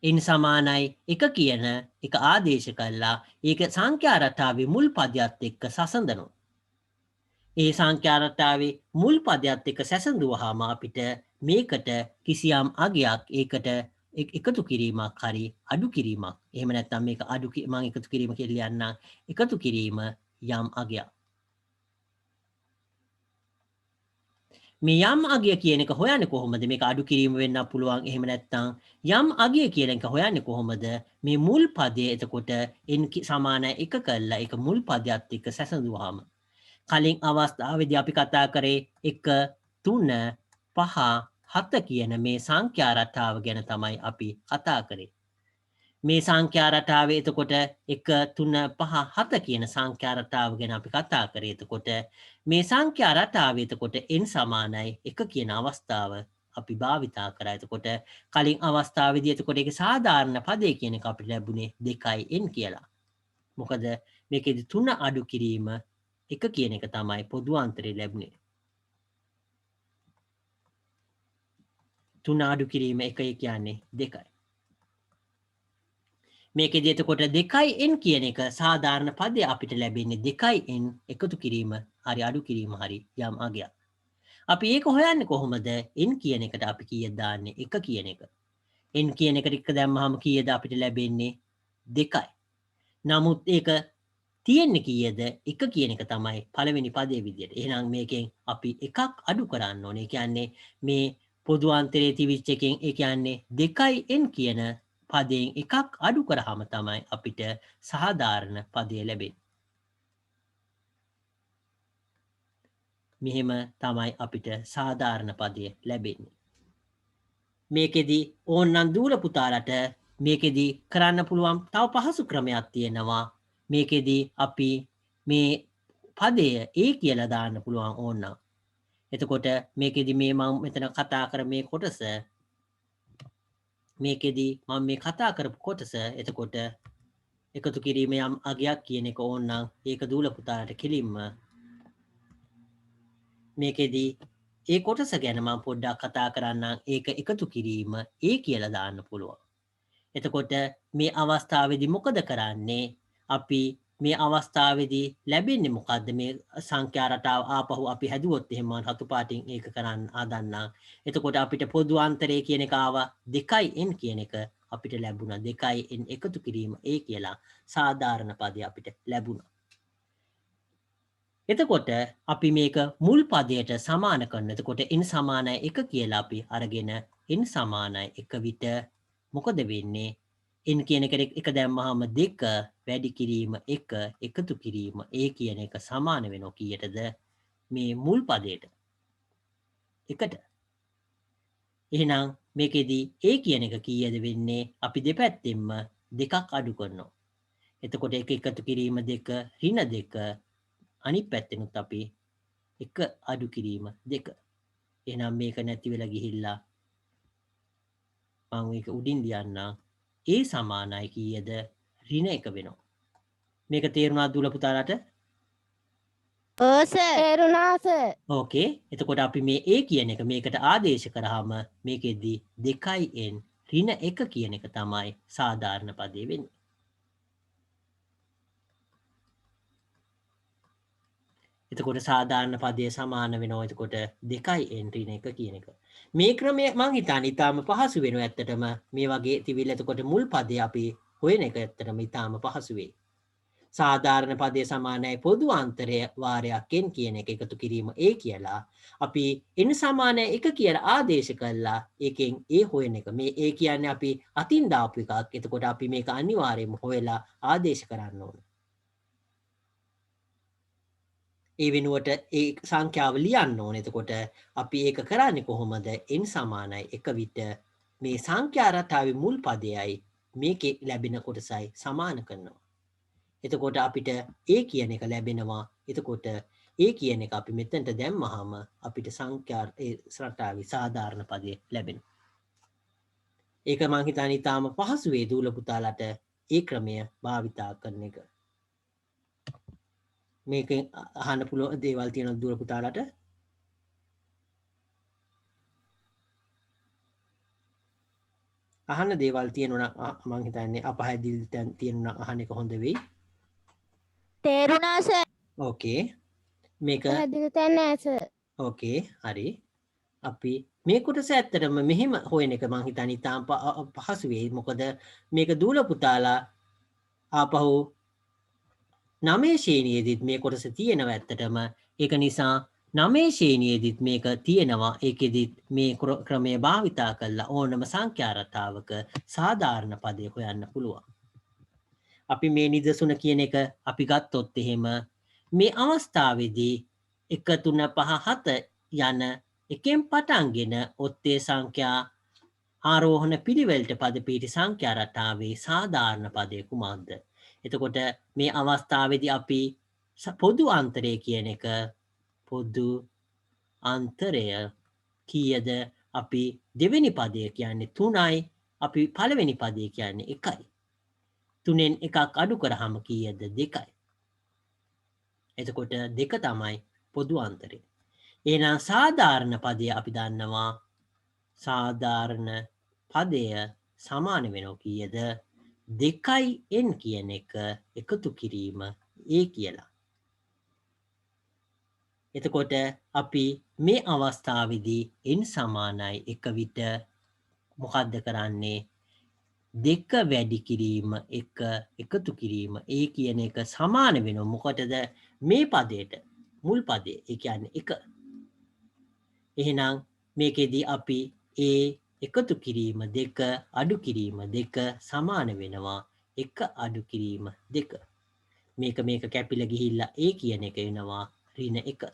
n සමානයි 1 කියන එක ආදේශ කළා ඒක සංඛ්‍යා රටාවේ මුල් පදයට එක්ක සසඳනවා. ඒ සංඛ්‍යා රටාවේ මුල් පදයට එක්ක සැසඳුවාම අපිට මේකට කිසියම් අගයක් ඒකට එකතු කිරීමක් හරි අඩු කිරීමක්. එහෙම නැත්නම් මේක මම එකතු කිරීම කියලා ලියන්නම්. එකතු කිරීම යම් අගයක්. මේ යම් අගය කියන එක හොයන්නේ කොහොමද? මේක අඩු කිරීම වෙන්න පුළුවන්. එහෙම නැත්නම් යම් අගය කියන එක හොයන්නේ කොහොමද? මේ මුල් පදයේ එතකොට n සමානයි 1 කළා ඒක මුල් පදයට එක්ක සැසඳුවාම කලින් අවස්ථාවේදී අපි කතා කරේ 1 3 5 7 කියන මේ සංඛ්‍යා රටාව ගැන තමයි අපි කතා කරේ. මේ සංඛ්‍යා රටාවේ එතකොට 1 3 5 7 කියන සංඛ්‍යා රටාව ගැන අපි කතා කරේ. එතකොට මේ සංඛ්‍යා රටාවේ එතකොට n සමානයි 1 කියන අවස්ථාව අපි භාවිතා කරා. එතකොට කලින් අවස්ථාවේදී එතකොට ඒක සාධාරණ පදේ කියන එක අපිට ලැබුණේ 2n කියලා. මොකද මේකෙදි 3 අඩු කිරීම 1 කියන එක තමයි පොදු අන්තරේ ලැබුණේ. 3 අඩු කිරීම 1 කියන්නේ 2යි. මේකෙදි එතකොට 2n කියන එක සාධාරණ පදේ අපිට ලැබෙන්නේ 2n එකතු කිරීම හරි අඩු කිරීම හරි යම් අගයක්. අපි ඒක හොයන්නේ කොහොමද? n කියන එකට අපි කීයද දාන්නේ? 1 කියන එක. n කියන එකට 1 දැම්මහම කීයද අපිට ලැබෙන්නේ? 2යි. නමුත් ඒක තියෙන්නේ කීයද? 1 කියන එක තමයි පළවෙනි පදේ විදියට. එහෙනම් මේකෙන් අපි එකක් අඩු කරන්න ඕනේ. ඒ කියන්නේ මේ පොදු අන්තරයේ තිබිච්ච එකෙන් ඒ කියන්නේ 2n කියන පදයෙන් එකක් අඩු කරාම තමයි අපිට සාධාරණ පදය ලැබෙන්නේ. මෙහෙම තමයි අපිට සාධාරණ පදය ලැබෙන්නේ. මේකෙදි ඕන්නම් දූල පුතාලට මේකෙදි කරන්න පුළුවන් තව පහසු ක්‍රමයක් තියෙනවා. මේකෙදි අපි මේ පදය a කියලා දාන්න පුළුවන් ඕන්නම්. එතකොට මේකෙදි මේ මම මෙතන කතා කර මේ කොටස මේකෙදි මම මේ කතා කරපු කොටස එතකොට එකතු කිරීම යම් අගයක් කියන එක ඕන්නම් ඒක දූල පුතාලට කෙලින්ම මේකෙදි ඒ කොටස ගැන මම පොඩ්ඩක් කතා කරන්නම්. ඒක එකතු කිරීම a කියලා දාන්න පුළුවන්. එතකොට මේ අවස්ථාවේදී මොකද කරන්නේ? අපි මේ අවස්ථාවේදී ලැබෙන්නේ මොකද්ද? මේ සංඛ්‍යා රටාව ආපහු අපි හැදුවොත් එහෙම රතු පාටින් ඒක කරන්න හදන්නම්. එතකොට අපිට පොදු අන්තරය කියන එක ආවා 2n කියන එක අපිට ලැබුණා. 2n එකතු කිරීම a කියලා සාධාරණ පදය අපිට ලැබුණා. එතකොට අපි මේක මුල් පදයට සමාන කරන. එතකොට n සමානයි 1 කියලා අපි අරගෙන n සමානයි 1 විට මොකද වෙන්නේ? n කියන එකට 1 දැම්මහම 2 වැඩි කිරීම 1 එකතු කිරීම a කියන එක සමාන වෙනවා කීයටද? මේ මුල් පදයට 1ට. එහෙනම් මේකෙදි a කියන එක කීයද වෙන්නේ? අපි දෙපැත්තෙන්ම 2ක් අඩු කරනවා. එතකොට 1 එකතු කිරීම 2 ඍණ 2 අනිත් පැත්තෙනුත් අපි 1 අඩු කිරීම 2. එහෙනම් මේක නැති වෙලා ගිහිල්ලා මම මේක උඩින් ලියන්නම්. a සමානයි කීයද? ඍණ 1 වෙනවා. මේක තේරුණාද දුල පුතාලාට? ඔව් සර්. තේරුණා සර්. ඕකේ. එතකොට අපි මේ a කියන එක මේකට ආදේශ කරාම මේකෙදි 2n ඍණ 1 කියන එක තමයි සාධාරණ පදේ වෙන්නේ. එතකොට සාධාරණ පදයේ සමාන වෙනවා. එතකොට 2n ඍණ 1 කියන එක. මේ ක්‍රමය මං හිතන්නේ ඊටාම පහසු වෙනවා ඇත්තටම. මේ වගේ තිබිලා එතකොට මුල් පදේ අපි හොයන එක ඇත්තටම ඊටාම පහසු වෙයි. සාධාරණ පදයේ සමානයි පොදු අන්තරය වාරයක් n කියන එක එකතු කිරීම a කියලා. අපි n සමානයි 1 කියලා ආදේශ කළා. ඒකෙන් a හොයන එක. මේ a කියන්නේ අපි අතින් දාපු එකක්. එතකොට අපි මේක අනිවාර්යයෙන්ම හොයලා ආදේශ කරන්න ඕන. ඒ වෙනුවට ඒ සංඛ්‍යාව ලියන්න ඕනේ. එතකොට අපි ඒක කරන්නේ කොහොමද? n සමානයි 1 විට මේ සංඛ්‍යා රටාවේ මුල් පදයයි මේකේ ලැබෙන කොටසයි සමාන කරනවා. එතකොට අපිට a කියන එක ලැබෙනවා. එතකොට a කියන එක අපි මෙතනට දැම්මහම අපිට සංඛ්‍යා රටාවේ සාධාරණ පදය ලැබෙනවා. ඒක මං හිතන්නේ තාම පහසු වේ දූල පුතාලට ඒ ක්‍රමය භාවිතා කරන එක. මේකෙන් අහන්න පුළුවන් දේවල් තියෙනවා දූල පුතාලට. අහන්න දේවල් තියෙනවා නම් මං හිතන්නේ අපහැදිලි තැන් තියෙනවා අහන්න එක හොඳ වෙයි. තේරුණා සර්. ඕකේ. මේක පැහැදිලි තැන් නෑ සර්. ඕකේ හරි. අපි මේ කොටස ඇත්තටම මෙහෙම හොයන එක මං හිතන්නේ ඉතාම පහසු වෙයි. මොකද මේක දූල පුතාලා ආපහු 9 ශ්‍රේණියේදීත් මේ කොටස තියෙනවා ඇත්තටම. ඒක නිසා 9 ශ්‍රේණියේදීත් මේක තියෙනවා. ඒකෙදිත් මේ ක්‍රමය භාවිතා කරලා ඕනම සංඛ්‍යා රටාවක සාධාරණ පදය හොයන්න පුළුවන්. අපි මේ නිදසුන කියන එක අපි ගත්තොත් එහෙම මේ අවස්ථාවේදී 1 3 5 7 යන එකෙන් පටන්ගෙන ඔත්තේ සංඛ්‍යා ආරෝහණ පිළිවෙලට පද පිහිටි සංඛ්‍යා රටාවේ සාධාරණ පදය කුමක්ද? එතකොට මේ අවස්ථාවේදී අපි පොදු අන්තරය කියන එක පොදු අන්තරය කීයද? අපි දෙවෙනි පදය කියන්නේ 3යි. අපි පළවෙනි පදය කියන්නේ 1යි. 3ෙන් එකක් අඩු කරාම කීයද? 2යි. එතකොට 2 තමයි පොදු අන්තරය. එහෙනම් සාධාරණ පදය අපි දන්නවා. සාධාරණ පදය සමාන වෙනවා කීයද? 2යි n කියන එක එකතු කිරීම a කියලා. එතකොට අපි මේ අවස්ථාවේදී n සමානයි 1 විට මොකද්ද කරන්නේ? 2 වැඩි කිරීම 1 එකතු කිරීම a කියන එක සමාන වෙනවා. මොකටද? මේ පදයට මුල් පදේ ඒ කියන්නේ 1. එහෙනම් මේකෙදී අපි a එකතු කිරීම 2 අඩු කිරීම 2 සමාන වෙනවා 1 අඩු කිරීම 2. මේක කැපිලා ගිහිල්ලා a කියන එක වෙනවා ඍණ 1.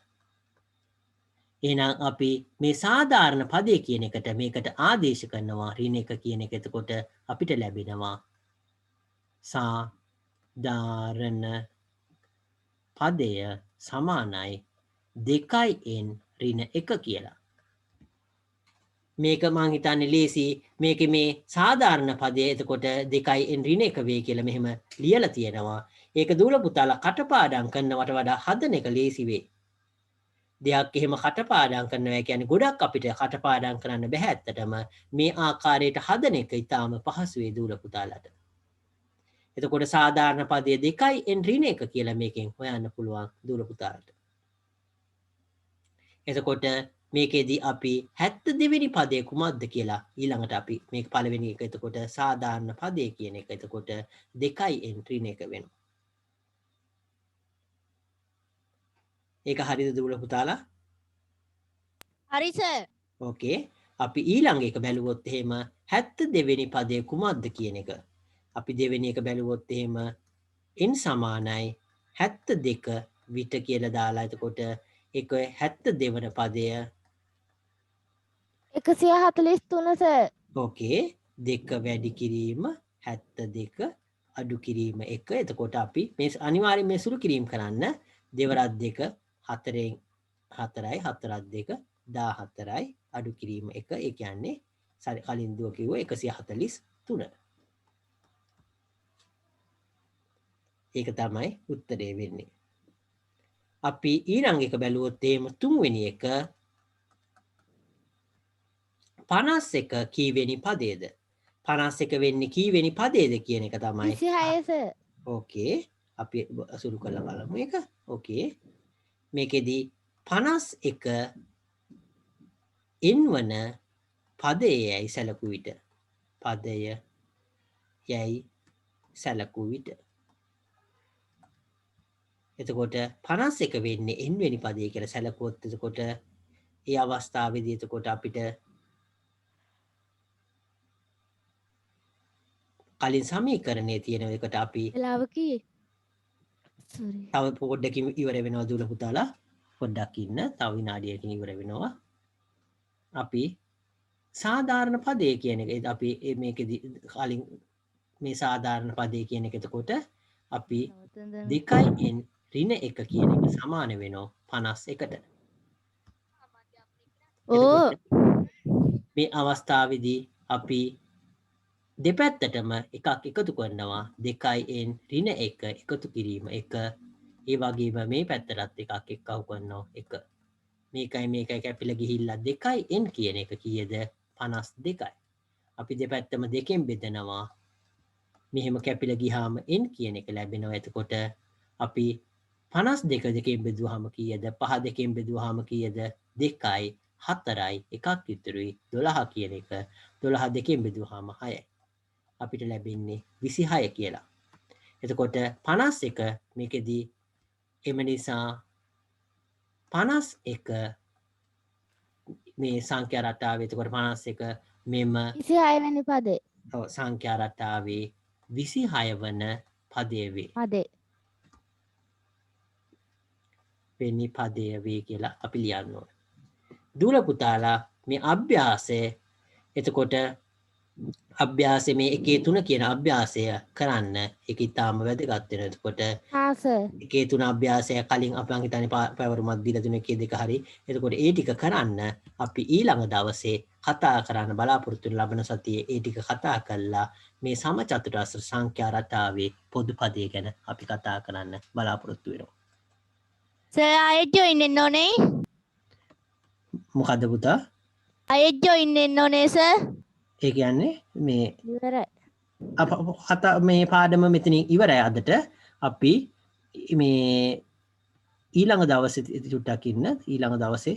එහෙනම් අපි මේ සාධාරණ පදේ කියන එකට මේකට ආදේශ කරනවා ඍණ 1 කියන එක. එතකොට අපිට ලැබෙනවා සාධාරණ පදය සමානයි 2n ඍණ 1 කියලා. මේක මං හිතන්නේ ලේසි. මේකේ මේ සාධාරණ පදය එතකොට 2n ඍණ 1 වේ කියලා මෙහෙම ලියලා තියෙනවා. ඒක දූල පුතාලා කටපාඩම් කරනවට වඩා හදන එක ලේසි වේ. දෙයක් එහෙම කටපාඩම් කරනවා කියන්නේ ගොඩක් අපිට කටපාඩම් කරන්න බෑ ඇත්තටම. මේ ආකාරයට හදන එක ඊටාම පහසු වේ දූල පුතාලාට. එතකොට සාධාරණ පදය 2n ඍණ 1 කියලා මේකෙන් හොයන්න පුළුවන් දූල පුතාලාට. එතකොට මේකෙදී අපි 72 වෙනි පදය කුමක්ද කියලා ඊළඟට අපි මේක පළවෙනි එක එතකොට සාධාරණ පදය කියන එක එතකොට 2n ඍණ 1 වෙනවා. ඒක හරිද දූල පුතාලා? හරි සර්. ඕකේ. අපි ඊළඟ එක බැලුවොත් එහෙම 72 වෙනි පදය කුමක්ද කියන එක. අපි දෙවෙනි එක බැලුවොත් එහෙම n සමානයි 72 විට කියලා දාලා එතකොට ඒක 72 වන පදය 143 සර්. ඕකේ. 2 වැඩි කිරීම 72 අඩු කිරීම 1. එතකොට අපි මේ අනිවාර්යයෙන් මේ සුළු කිරීම කරන්න. 2 4න් 4යි 4 14යි අඩු කිරීම 1. ඒ කියන්නේ කලින් දුව කිව්ව 143. ඒක තමයි උත්තරේ වෙන්නේ. අපි ඊළඟ එක බැලුවොත් එහෙම 3 වෙනි එක 51 කීවෙනි පදයේද? 51 වෙන්නේ කීවෙනි පදයේද කියන එක තමයි. 26 සර්. ඕකේ. අපි අසුරු කරලා බලමු ඒක. ඕකේ. මේකෙදී 51 n වන පදයයි සැලකු විට පදය යයි සැලකු විට එතකොට 51 වෙන්නේ n වෙනි පදය කියලා සැලකුවොත් එතකොට ඒ අවස්ථාවේදී එතකොට අපිට කලින් සමීකරණයේ තියෙන එකට අපි වෙලාව කී? සෝරි. තව පොඩ්ඩකින් ඉවර වෙනවා දූල පුතාලා. පොඩ්ඩක් ඉන්න. තව විනාඩියකින් ඉවර වෙනවා. අපි සාධාරණ පදය කියන එක අපි මේකෙදි කලින් මේ සාධාරණ පදය කියන එක එතකොට අපි 2n ඍණ 1 කියන එක සමාන වෙනවා 51ට. ඕ. මේ අවස්ථාවේදී අපි දෙපැත්තටම එකක් එකතු කරනවා 2n ඍණ 1 එකතු කිරීම 1 ඒ වගේම මේ පැත්තටත් එකක් එක්කව කරනවා 1 මේකයි කැපිලා ගිහිල්ලා 2n කියන එක කීයද 52යි අපි දෙපැත්තම දෙකෙන් බෙදනවා මෙහෙම කැපිලා ගියාම n කියන එක ලැබෙනවා එතකොට අපි 52 දෙකෙන් බෙදුවාම කීයද 5 දෙකෙන් බෙදුවාම කීයද 2යි 4යි එකක් ඉතුරුයි 12 කියන එක 12 දෙකෙන් බෙදුවාම 6යි අපිට ලැබෙන්නේ 26 කියලා. එතකොට 51 මේකෙදී එම නිසා 51 මේ සංඛ්‍යා රටාවේ එතකොට 51 මෙම 26 වෙනි පදේ. සංඛ්‍යා රටාවේ 26 වන පදය වේ. පදේ. වෙනි පදය වේ කියලා අපි ලියන්න ඕනේ. දුර පුතාලා මේ අභ්‍යාසය එතකොට අභ්‍යාසය මේ 1 3 කියන අභ්‍යාසය කරන්න ඒක ඉතාම වැදගත් වෙනවා. එතකොට හා සර්. 1 3 අභ්‍යාසය කලින් අපි හිතන්නේ පැවරුමක් දීලා තුන 1 2 හරි. එතකොට ඒ ටික කරන්න අපි ඊළඟ දවසේ කතා කරන්න බලාපොරොත්තු වෙන ලබන සතියේ ඒ ටික කතා කරලා මේ සමචතුරස්‍ර සංඛ්‍යා රටාවේ පොදු පදය ගැන අපි කතා කරන්න බලාපොරොත්තු වෙනවා. සර් ආයෙත් ජොයින් වෙන්න ඕනේ. මොකද්ද පුතා? ආයෙත් ජොයින් වෙන්න ඕනේ සර්. ඒ කියන්නේ මේ ඉවරයි. කතා මේ පාඩම මෙතනින් ඉවරයි අදට. අපි මේ ඊළඟ දවසේ චුට්ටක් ඉන්න ඊළඟ දවසේ